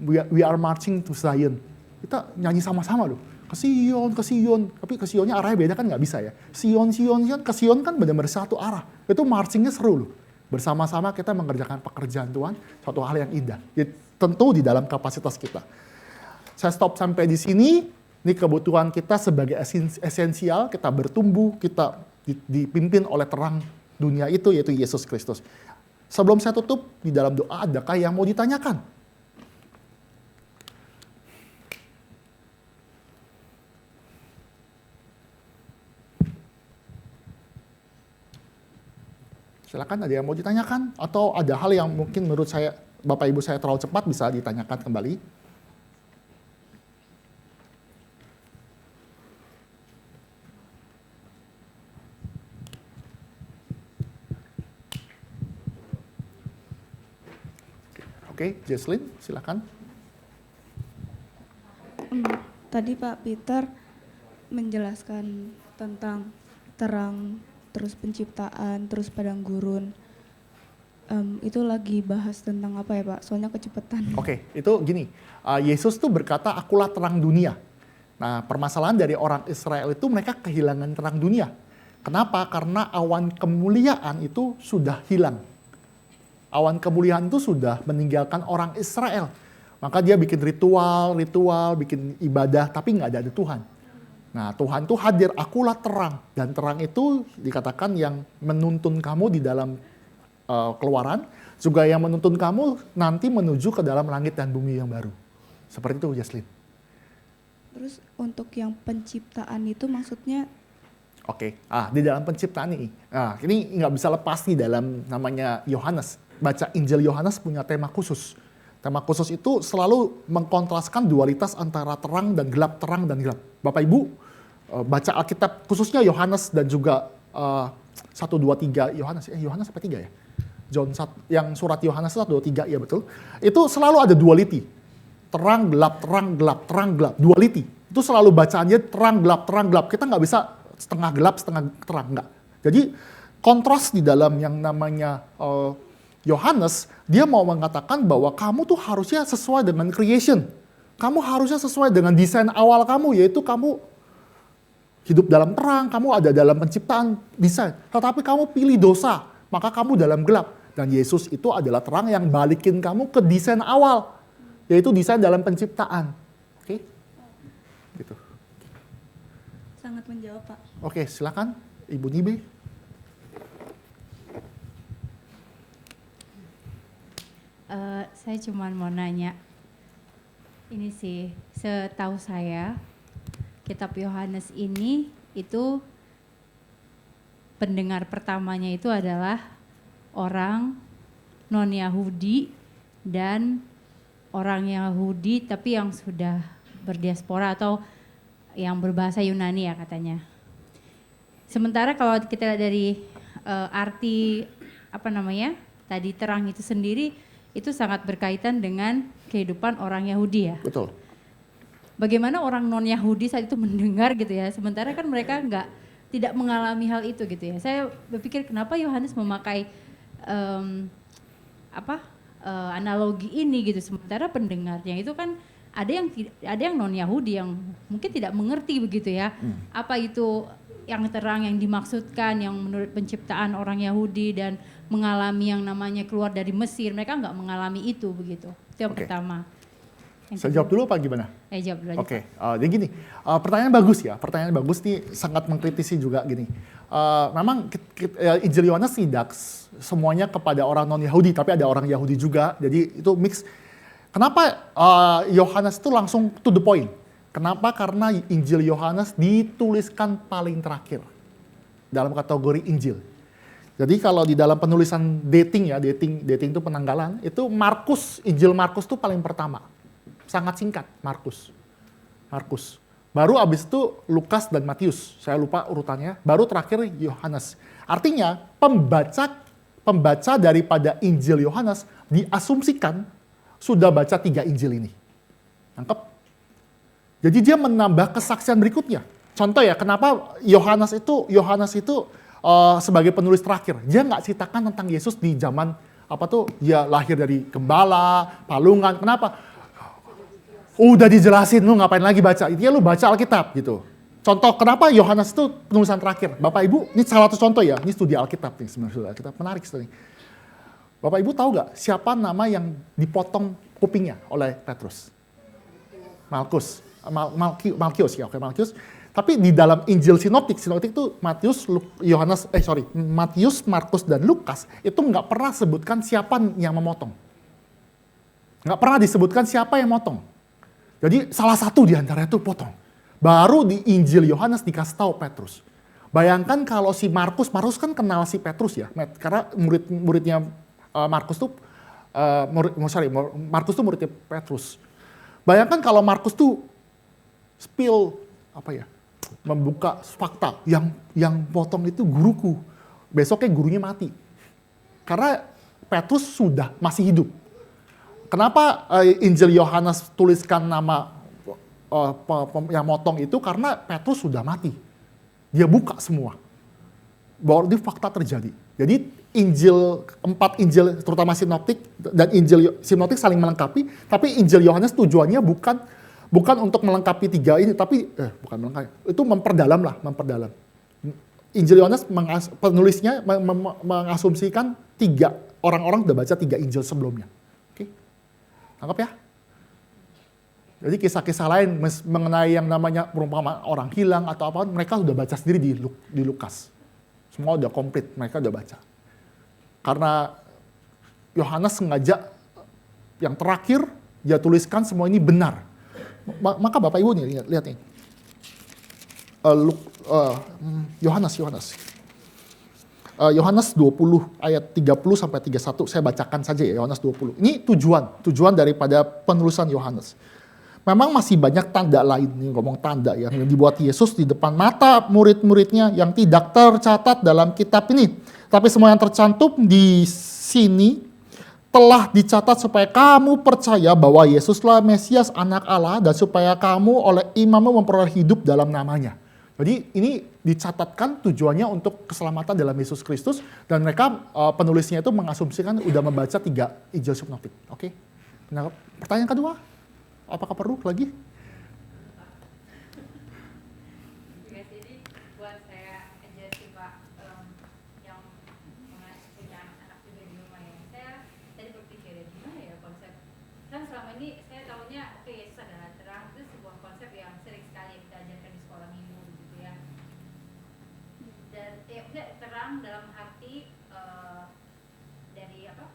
We Are Marching to Zion. Kita nyanyi sama-sama loh, ke Sion, ke Sion. Tapi ke Sionnya arahnya beda kan nggak bisa ya. Sion, Sion, Sion, ke Sion kan benar-benar satu arah. Itu marchingnya seru loh. Bersama-sama kita mengerjakan pekerjaan Tuhan, suatu hal yang indah. Ya, tentu di dalam kapasitas kita. Saya stop sampai di sini. Ini kebutuhan kita sebagai esensial, kita bertumbuh, kita dipimpin oleh terang dunia itu, yaitu Yesus Kristus. Sebelum saya tutup, di dalam doa adakah yang mau ditanyakan? Silakan, ada yang mau ditanyakan? Atau ada hal yang mungkin menurut saya, Bapak Ibu saya terlalu cepat, bisa ditanyakan kembali? Oke, Jesslyn, silakan. Tadi Pak Peter menjelaskan tentang terang, terus penciptaan, terus padang gurun. Itu lagi bahas tentang apa ya Pak? Soalnya kecepatan. Oke, itu gini, Yesus tuh berkata, akulah terang dunia. Nah, permasalahan dari orang Israel itu mereka kehilangan terang dunia. Kenapa? Karena awan kemuliaan itu sudah hilang. Awan kemuliaan itu sudah meninggalkan orang Israel. Maka dia bikin ritual, bikin ibadah, tapi nggak ada Tuhan. Nah, Tuhan tuh hadir, akulah terang. Dan terang itu dikatakan yang menuntun kamu di dalam Keluaran, juga yang menuntun kamu nanti menuju ke dalam langit dan bumi yang baru. Seperti itu, Jesslyn. Terus untuk yang penciptaan itu maksudnya? Oke, di dalam penciptaan ini. Nah, ini nggak bisa lepas di dalam namanya Yohanes. Baca Injil Yohanes punya tema khusus. Tema khusus itu selalu mengkontraskan dualitas antara terang dan gelap, terang dan gelap. Bapak Ibu, baca Alkitab khususnya Yohanes dan juga 1, 2, 3 Yohanes. Yohanes apa 3 ya? John 1, yang surat Yohanes 1, 2, 3, ya betul. Itu selalu ada duality. Terang, gelap, terang, gelap, terang, gelap. Duality. Itu selalu bacaannya terang, gelap, terang, gelap. Kita nggak bisa setengah gelap, setengah terang, nggak. Jadi kontras di dalam yang namanya Yohanes, dia mau mengatakan bahwa kamu tuh harusnya sesuai dengan creation. Kamu harusnya sesuai dengan desain awal kamu, yaitu kamu hidup dalam terang, kamu ada dalam penciptaan desain. Tetapi kamu pilih dosa, maka kamu dalam gelap. Dan Yesus itu adalah terang yang balikin kamu ke desain awal, yaitu desain dalam penciptaan. Oke? Gitu. Sangat menjawab Pak. Oke, silakan Ibu Nibe. Saya cuma mau nanya, ini sih, setahu saya Kitab Yohanes ini itu pendengar pertamanya itu adalah orang non-Yahudi dan orang Yahudi tapi yang sudah berdiaspora atau yang berbahasa Yunani ya katanya. Sementara kalau kita dari arti tadi terang itu sendiri itu sangat berkaitan dengan kehidupan orang Yahudi ya. Betul. Bagaimana orang non-Yahudi saat itu mendengar gitu ya, sementara kan mereka tidak mengalami hal itu gitu ya. Saya berpikir kenapa Yohanes memakai analogi ini gitu, sementara pendengarnya itu kan ada yang non-Yahudi yang mungkin tidak mengerti begitu ya. Apa itu yang terang yang dimaksudkan, yang menurut penciptaan orang Yahudi dan mengalami yang namanya keluar dari Mesir, mereka nggak mengalami itu begitu. Itu yang Oke. pertama. Yang Saya jawab dulu apa gimana? jawab dulu aja. Oke, jadi gini, pertanyaan bagus ya. Pertanyaan bagus nih, sangat mengkritisi juga gini. Memang Injil Yohanes tidak semuanya kepada orang non-Yahudi, tapi ada orang Yahudi juga. Jadi itu mix. Kenapa Yohanes itu langsung to the point? Kenapa? Karena Injil Yohanes dituliskan paling terakhir dalam kategori Injil. Jadi kalau di dalam penulisan dating itu penanggalan, itu Injil Markus itu paling pertama. Sangat singkat, Markus. Baru abis itu Lukas dan Matius. Saya lupa urutannya. Baru terakhir Yohanes. Artinya pembaca daripada Injil Yohanes diasumsikan sudah baca 3 Injil ini. Nangkep? Jadi dia menambah kesaksian berikutnya. Contoh ya, kenapa Yohanes itu sebagai penulis terakhir. Dia nggak ceritakan tentang Yesus di zaman dia lahir dari gembala, palungan. Kenapa? Udah dijelasin, lu ngapain lagi baca? Intinya lu baca Alkitab gitu. Contoh kenapa Yohanes itu penulisan terakhir. Bapak Ibu, ini salah satu contoh ya. Ini studi Alkitab nih sebenarnya. Alkitab menarik sekali. Bapak Ibu tahu nggak siapa nama yang dipotong kupingnya oleh Petrus? Malkius. Tapi di dalam Injil sinoptik itu Matius, Markus dan Lukas itu nggak pernah sebutkan siapa yang memotong. Nggak pernah disebutkan siapa yang motong. Jadi salah satu di antara itu potong. Baru di Injil Yohanes dikasih tahu Petrus. Bayangkan kalau si Markus kan kenal si Petrus ya, karena muridnya Markus tuh muridnya Petrus. Bayangkan kalau Markus tuh membuka fakta yang potong itu guruku. Besoknya gurunya mati. Karena Petrus masih hidup. Kenapa Injil Yohanes tuliskan nama yang motong itu? Karena Petrus sudah mati. Dia buka semua. Bahwa ini fakta terjadi. Jadi 4 Injil terutama sinoptik dan Injil sinoptik saling melengkapi, tapi Injil Yohanes tujuannya bukan untuk melengkapi 3 ini, tapi bukan melengkapi, itu memperdalam. Injil Yohanes penulisnya mengasumsikan 3 orang-orang udah baca 3 Injil sebelumnya. Oke, tangkap ya? Jadi kisah-kisah lain mengenai yang namanya perumpamaan orang hilang atau apa, mereka sudah baca sendiri di Lukas. Semua udah komplit, mereka udah baca. Karena Yohanes sengaja yang terakhir dia tuliskan semua ini benar. Maka Bapak Ibu nih lihat nih. Yohanes 20 ayat 30 sampai 31 saya bacakan saja ya, Yohanes 20. Ini tujuan daripada penulisan Yohanes. Memang masih banyak tanda lain, nih ngomong tanda yang dibuat Yesus di depan mata murid-muridnya yang tidak tercatat dalam kitab ini. Tapi semua yang tercantum di sini telah dicatat supaya kamu percaya bahwa Yesuslah Mesias Anak Allah dan supaya kamu oleh imanmu memperoleh hidup dalam namanya. Jadi ini dicatatkan tujuannya untuk keselamatan dalam Yesus Kristus dan mereka penulisnya itu mengasumsikan udah membaca 3 Injil sinoptik. Oke. Nah, pertanyaan kedua, apakah perlu lagi? Jadi buat saya aja sih Pak, yang punya anak juga di rumah ya. Saya tadi berpikir gimana ya konsep. Kan selama ini saya tahunya oke, Yesus adalah terang, itu sebuah konsep yang sering sekali kita ajarkan di sekolah minggu gitu ya. Dan ya udah terang dalam arti dari apa?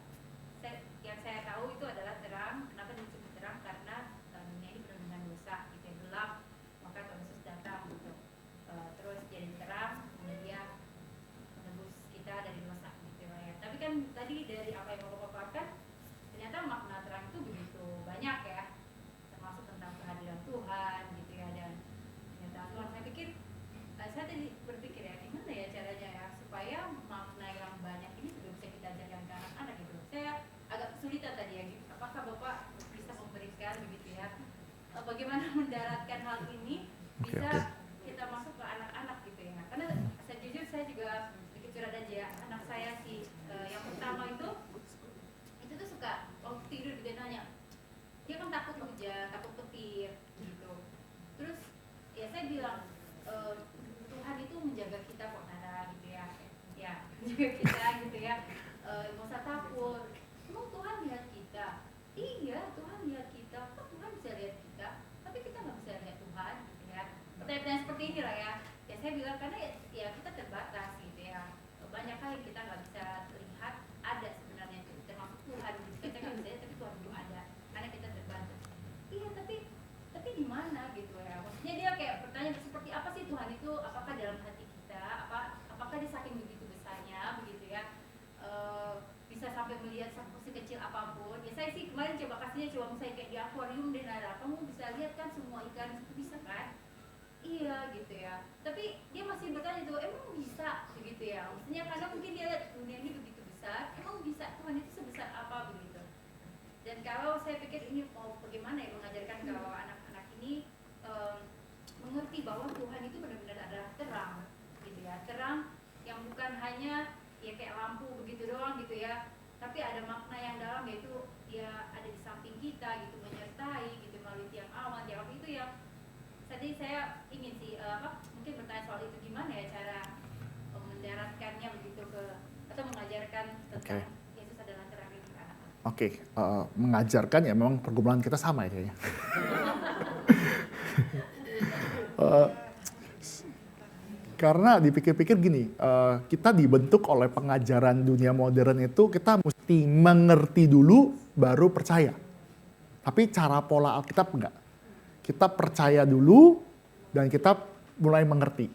Yang saya tahu itu adalah terang. Kenapa disebut terang? Karena dunia ini penuh dengan dosa, gitu ya, gelap, maka Tuhan Yesus datang gitu. Terus jadi terang, kemudian menebus kita dari dosa gitu ya. Tapi kan tadi dari apa yang Bapak paparkan, ternyata makna terang itu begitu banyak ya, termasuk tentang kehadiran Tuhan gitu ya, dan ternyata Tuhan. Saya pikir, saya tadi berpikir ya, gimana ya caranya ya supaya makna yang banyak ini juga bisa kita ajarkan ke anak-anak gitu. Saya agak kesulitan tadi ya, apakah Bapak bisa memberikan begitu ya, bagaimana mendaratkan hal ini bisa kita masuk ke anak-anak gitu ya. Karena sejujur saya juga sedikit curhat aja ya, anak saya yang pertama itu tuh suka waktu tidur dia nanya, dia kan takut hujan, takut petir gitu. Terus ya saya bilang Tuhan itu menjaga juga kita gitu ya. Nggak usah takut. Emang Tuhan lihat kita? Iya, Tuhan lihat kita. Kok Tuhan bisa lihat kita? Tapi kita nggak bisa lihat Tuhan gitu ya. Pertanyaan seperti ini lah ya. Ya saya bilang karena ya kita terbatas gitu ya. Banyak hal yang kita nggak bisa lihat, ada sebenarnya termasuk Tuhan. Kita nggak bisa lihat tapi Tuhan belum ada karena kita terbatas. Iya, tapi di mana gitu ya? Maksudnya dia kayak bertanya seperti apa sih Tuhan itu? Apakah dalam hati kita? Apakah dia saking begitu besarnya begitu ya? Bisa sampai melihat sekecil apapun. Ya saya sih kemarin coba kasihnya cuma saya kayak di akuarium deh Nara. Kamu bisa lihat kan semua ikan itu bisa kan? Iya gitu ya. Tapi dia masih bertanya tuh, emang bisa begitu ya? Maksudnya karena mungkin dia lihat dunia ini begitu besar, emang bisa Tuhan itu sebesar apa begitu? Dan kalau saya pikir ini mau bagaimana ya mengajarkan kalau anak-anak ini mengerti bahwa Tuhan itu benar-benar adalah terang, gitu ya, terang yang bukan hanya ya kayak lampu begitu doang gitu ya, tapi ada makna yang dalam yaitu dia ada di samping kita gitu, menyertai gitu melalui tiang awan, tiang itu ya. Tadi saya ingin sih mungkin bertanya soal itu gimana ya cara mendaratkannya begitu ke atau mengajarkan tentang Yesus adalah terang itu ke anak-anak. Oke, mengajarkan ya memang pergumulan kita sama ya kayaknya. Karena dipikir-pikir gini, kita dibentuk oleh pengajaran dunia modern itu kita mesti mengerti dulu baru percaya. Tapi cara pola Alkitab enggak. Kita percaya dulu dan kita mulai mengerti.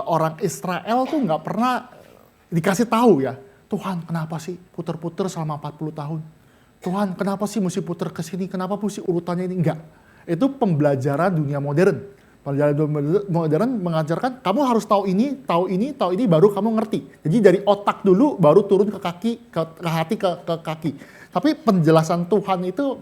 Orang Israel tuh nggak pernah dikasih tahu ya, Tuhan kenapa sih puter-puter selama 40 tahun? Tuhan kenapa sih mesti puter ke sini? Kenapa mesti urutannya ini? Enggak. Itu pembelajaran dunia modern. Pembelajaran dunia modern mengajarkan kamu harus tahu ini, baru kamu ngerti. Jadi dari otak dulu baru turun ke kaki, ke hati, ke kaki. Tapi penjelasan Tuhan itu,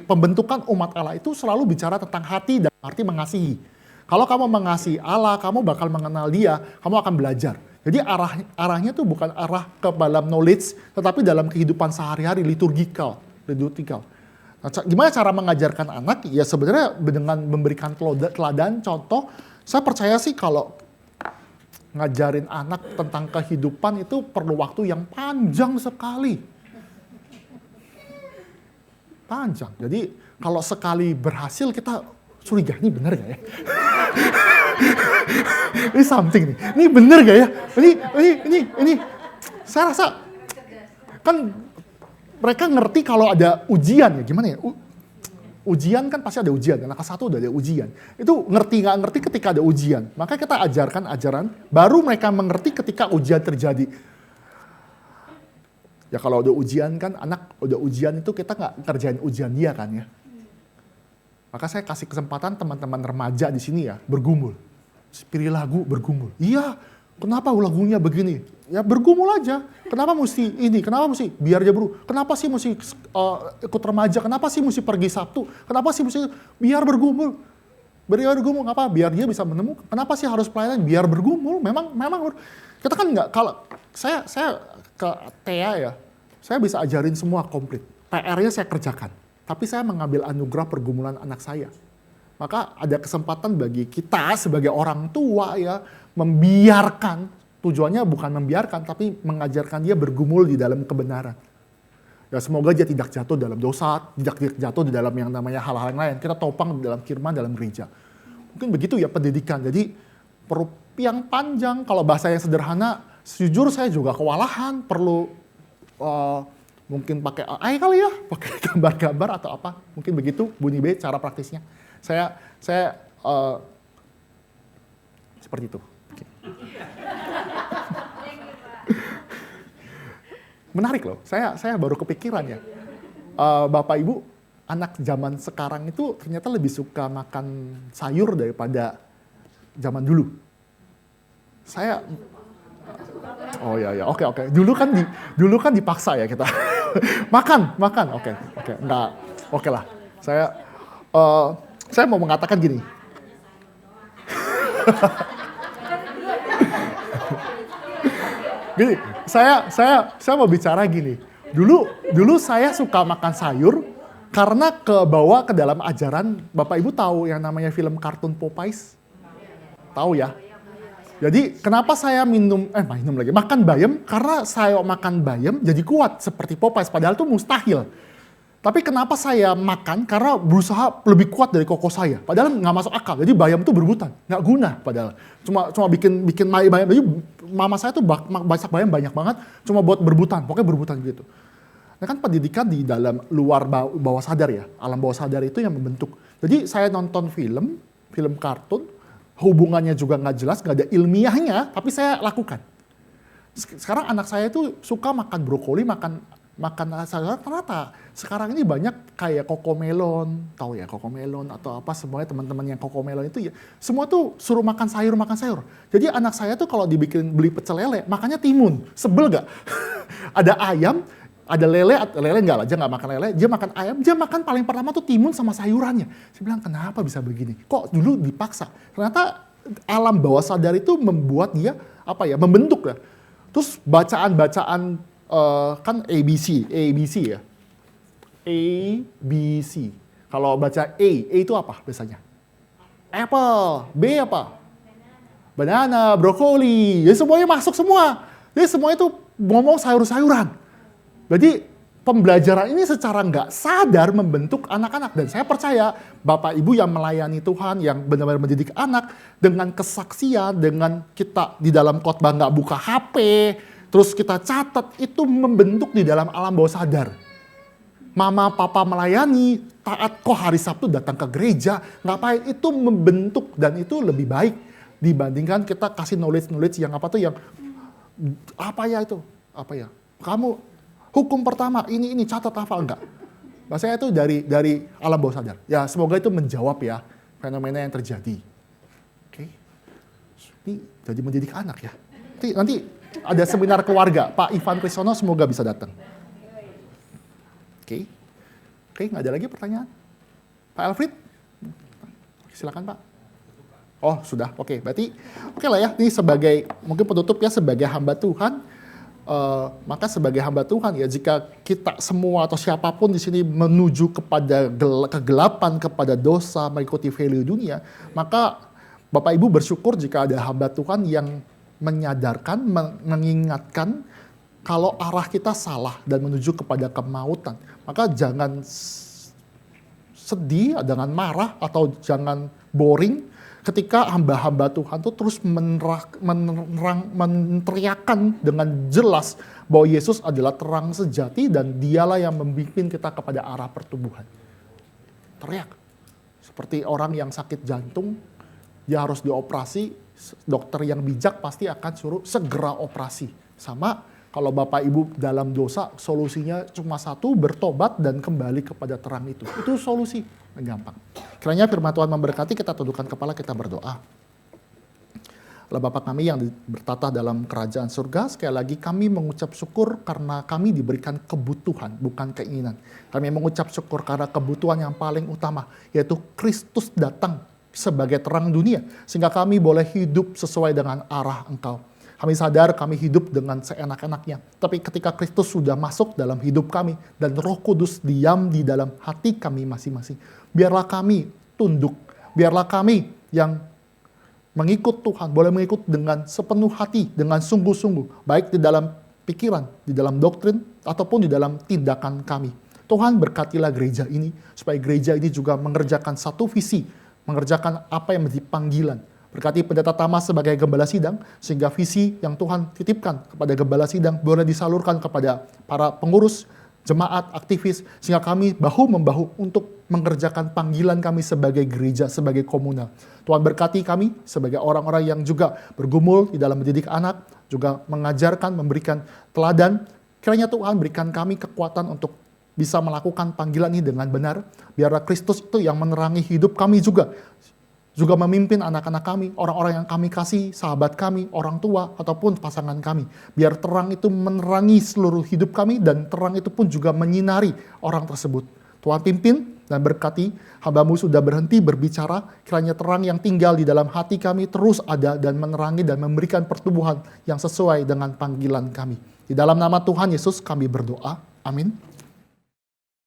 pembentukan umat Allah itu selalu bicara tentang hati dan arti mengasihi. Kalau kamu mengasihi Allah, kamu bakal mengenal Dia, kamu akan belajar. Jadi arahnya tuh bukan arah ke dalam knowledge, tetapi dalam kehidupan sehari-hari, liturgikal. Nah, gimana cara mengajarkan anak? Ya sebenarnya dengan memberikan teladan, contoh. Saya percaya sih kalau ngajarin anak tentang kehidupan itu perlu waktu yang panjang sekali. Panjang. Jadi kalau sekali berhasil kita curiga, ini benar gak ya? Ini something nih. Ini benar gak ya? Ini. Saya rasa kan mereka ngerti kalau ada ujian ya, gimana ya? Ujian kan pasti ada ujian, karena kelas 1 udah ada ujian. Itu ngerti nggak ngerti ketika ada ujian. Maka kita ajarkan ajaran, baru mereka mengerti ketika ujian terjadi. Ya kalau udah ujian kan, anak udah ujian itu kita nggak kerjain ujian dia kan ya. Maka saya kasih kesempatan teman-teman remaja di sini ya, bergumul. Pilih lagu, bergumul. Iya, kenapa lagunya begini? Ya bergumul aja. Kenapa mesti ini? Kenapa mesti biar dia Kenapa sih mesti ikut remaja? Kenapa sih mesti pergi Sabtu? Kenapa sih mesti biar bergumul? Biar bergumul apa? Biar dia bisa menemukan. Kenapa sih harus pelayanan? Biar bergumul. Memang kita kan nggak, kalau saya ke Thea ya, saya bisa ajarin semua komplit. PR-nya saya kerjakan. Tapi saya mengambil anugerah pergumulan anak saya. Maka ada kesempatan bagi kita sebagai orang tua ya, membiarkan. Tujuannya bukan membiarkan, tapi mengajarkan dia bergumul di dalam kebenaran. Ya semoga dia tidak jatuh dalam dosa, tidak jatuh di dalam yang namanya hal-hal yang lain. Kita topang di dalam firman, dalam gereja. Mungkin begitu ya pendidikan. Jadi perlu yang panjang, kalau bahasa yang sederhana, jujur saya juga kewalahan, perlu mungkin pakai AI kali ya, pakai gambar-gambar atau apa. Mungkin begitu, Bunyi B, cara praktisnya. Saya seperti itu. Menarik loh, saya baru kepikiran ya. Bapak Ibu, anak zaman sekarang itu ternyata lebih suka makan sayur daripada zaman dulu. Saya, oh ya, oke. Dulu kan dipaksa ya kita. makan, oke, enggak, oke lah. Saya mau mengatakan gini. Gini, saya mau bicara gini. Dulu saya suka makan sayur karena kebawa ke dalam ajaran. Bapak Ibu tahu yang namanya film kartun Popeyes? Tahu ya? Jadi kenapa saya makan bayam? Karena saya makan bayam jadi kuat seperti Popeyes, padahal itu mustahil. Tapi kenapa saya makan? Karena berusaha lebih kuat dari koko saya. Padahal nggak masuk akal. Jadi bayam itu berebutan, nggak guna padahal. Cuma bikin bayam. Jadi mama saya tuh masak bayam banyak banget, cuma buat berebutan. Pokoknya berebutan gitu. Nah kan pendidikan di dalam luar bawah sadar ya. Alam bawah sadar itu yang membentuk. Jadi saya nonton film kartun, hubungannya juga nggak jelas, nggak ada ilmiahnya, tapi saya lakukan. Sekarang anak saya tuh suka makan brokoli, makan sayur ternyata. Sekarang ini banyak kayak kokomelon, tahu ya kokomelon atau apa, semuanya teman-teman yang kokomelon itu ya, semua tuh suruh makan sayur. Jadi anak saya tuh kalau beli pecel lele, makannya timun. Sebel gak? Ada ayam, ada lele enggak lah, dia nggak makan lele, dia makan ayam, dia makan paling pertama tuh timun sama sayurannya. Saya bilang kenapa bisa begini? Kok dulu dipaksa? Ternyata alam bawah sadar itu membuat dia membentuk ya. Terus bacaan kan ABC ya, ABC. Kalau baca A itu apa biasanya? Apple, B apa? Banana, brokoli, jadi semuanya masuk semua. Jadi semuanya itu ngomong sayur-sayuran. Jadi pembelajaran ini secara nggak sadar membentuk anak-anak. Dan saya percaya Bapak Ibu yang melayani Tuhan, yang benar-benar mendidik anak, dengan kesaksian, dengan kita di dalam khotbah nggak buka HP, terus kita catat, itu membentuk di dalam alam bawah sadar. Mama, papa melayani, taat kok hari Sabtu datang ke gereja, ngapain, itu membentuk dan itu lebih baik dibandingkan kita kasih knowledge yang kamu hukum pertama ini catat apa enggak. Maksudnya itu dari alam bawah sadar. Ya semoga itu menjawab ya fenomena yang terjadi. Oke. Ini jadi mendidik anak ya. Nanti ada seminar keluarga, Pak Ivan Krisono semoga bisa datang. Oke, nggak ada lagi pertanyaan? Pak Alfred? Silakan Pak. Oh sudah, oke. Berarti oke lah ya, ini sebagai, mungkin penutup ya, sebagai hamba Tuhan, maka sebagai hamba Tuhan ya, jika kita semua atau siapapun di sini menuju kepada kegelapan, kepada dosa, mengikuti value dunia, maka Bapak Ibu bersyukur jika ada hamba Tuhan yang menyadarkan, mengingatkan kalau arah kita salah dan menuju kepada kemautan. Maka jangan sedih, jangan marah, atau jangan boring ketika hamba-hamba Tuhan itu terus meneriakkan dengan jelas bahwa Yesus adalah terang sejati dan dialah yang membimbing kita kepada arah pertumbuhan. Teriak. Seperti orang yang sakit jantung, dia harus dioperasi, dokter yang bijak pasti akan suruh segera operasi. Sama kalau Bapak Ibu dalam dosa, solusinya cuma satu, bertobat dan kembali kepada terang itu. Itu solusi, gampang. Kiranya firman Tuhan memberkati, kita tundukkan kepala, kita berdoa. Allah Bapa kami yang bertata dalam kerajaan surga, sekali lagi kami mengucap syukur karena kami diberikan kebutuhan, bukan keinginan. Kami mengucap syukur karena kebutuhan yang paling utama, yaitu Kristus datang sebagai terang dunia, sehingga kami boleh hidup sesuai dengan arah Engkau. Kami sadar kami hidup dengan seenak-enaknya, tapi ketika Kristus sudah masuk dalam hidup kami dan Roh Kudus diam di dalam hati kami masing-masing, biarlah kami tunduk, biarlah kami yang mengikut Tuhan boleh mengikut dengan sepenuh hati, dengan sungguh-sungguh, baik di dalam pikiran, di dalam doktrin, ataupun di dalam tindakan kami. Tuhan berkatilah gereja ini, supaya gereja ini juga mengerjakan satu visi, mengerjakan apa yang menjadi panggilan. Berkati pendeta Tama sebagai gembala sidang, sehingga visi yang Tuhan titipkan kepada gembala sidang boleh disalurkan kepada para pengurus, jemaat, aktivis, sehingga kami bahu-membahu untuk mengerjakan panggilan kami sebagai gereja, sebagai komunal. Tuhan berkati kami sebagai orang-orang yang juga bergumul di dalam mendidik anak, juga mengajarkan, memberikan teladan. Kiranya Tuhan berikan kami kekuatan untuk bisa melakukan panggilan ini dengan benar. Biarlah Kristus itu yang menerangi hidup kami juga memimpin anak-anak kami, orang-orang yang kami kasih, sahabat kami, orang tua, ataupun pasangan kami. Biar terang itu menerangi seluruh hidup kami, dan terang itu pun juga menyinari orang tersebut. Tuhan pimpin dan berkati, hamba-Mu sudah berhenti berbicara, kiranya terang yang tinggal di dalam hati kami terus ada dan menerangi dan memberikan pertumbuhan yang sesuai dengan panggilan kami. Di dalam nama Tuhan Yesus kami berdoa. Amin.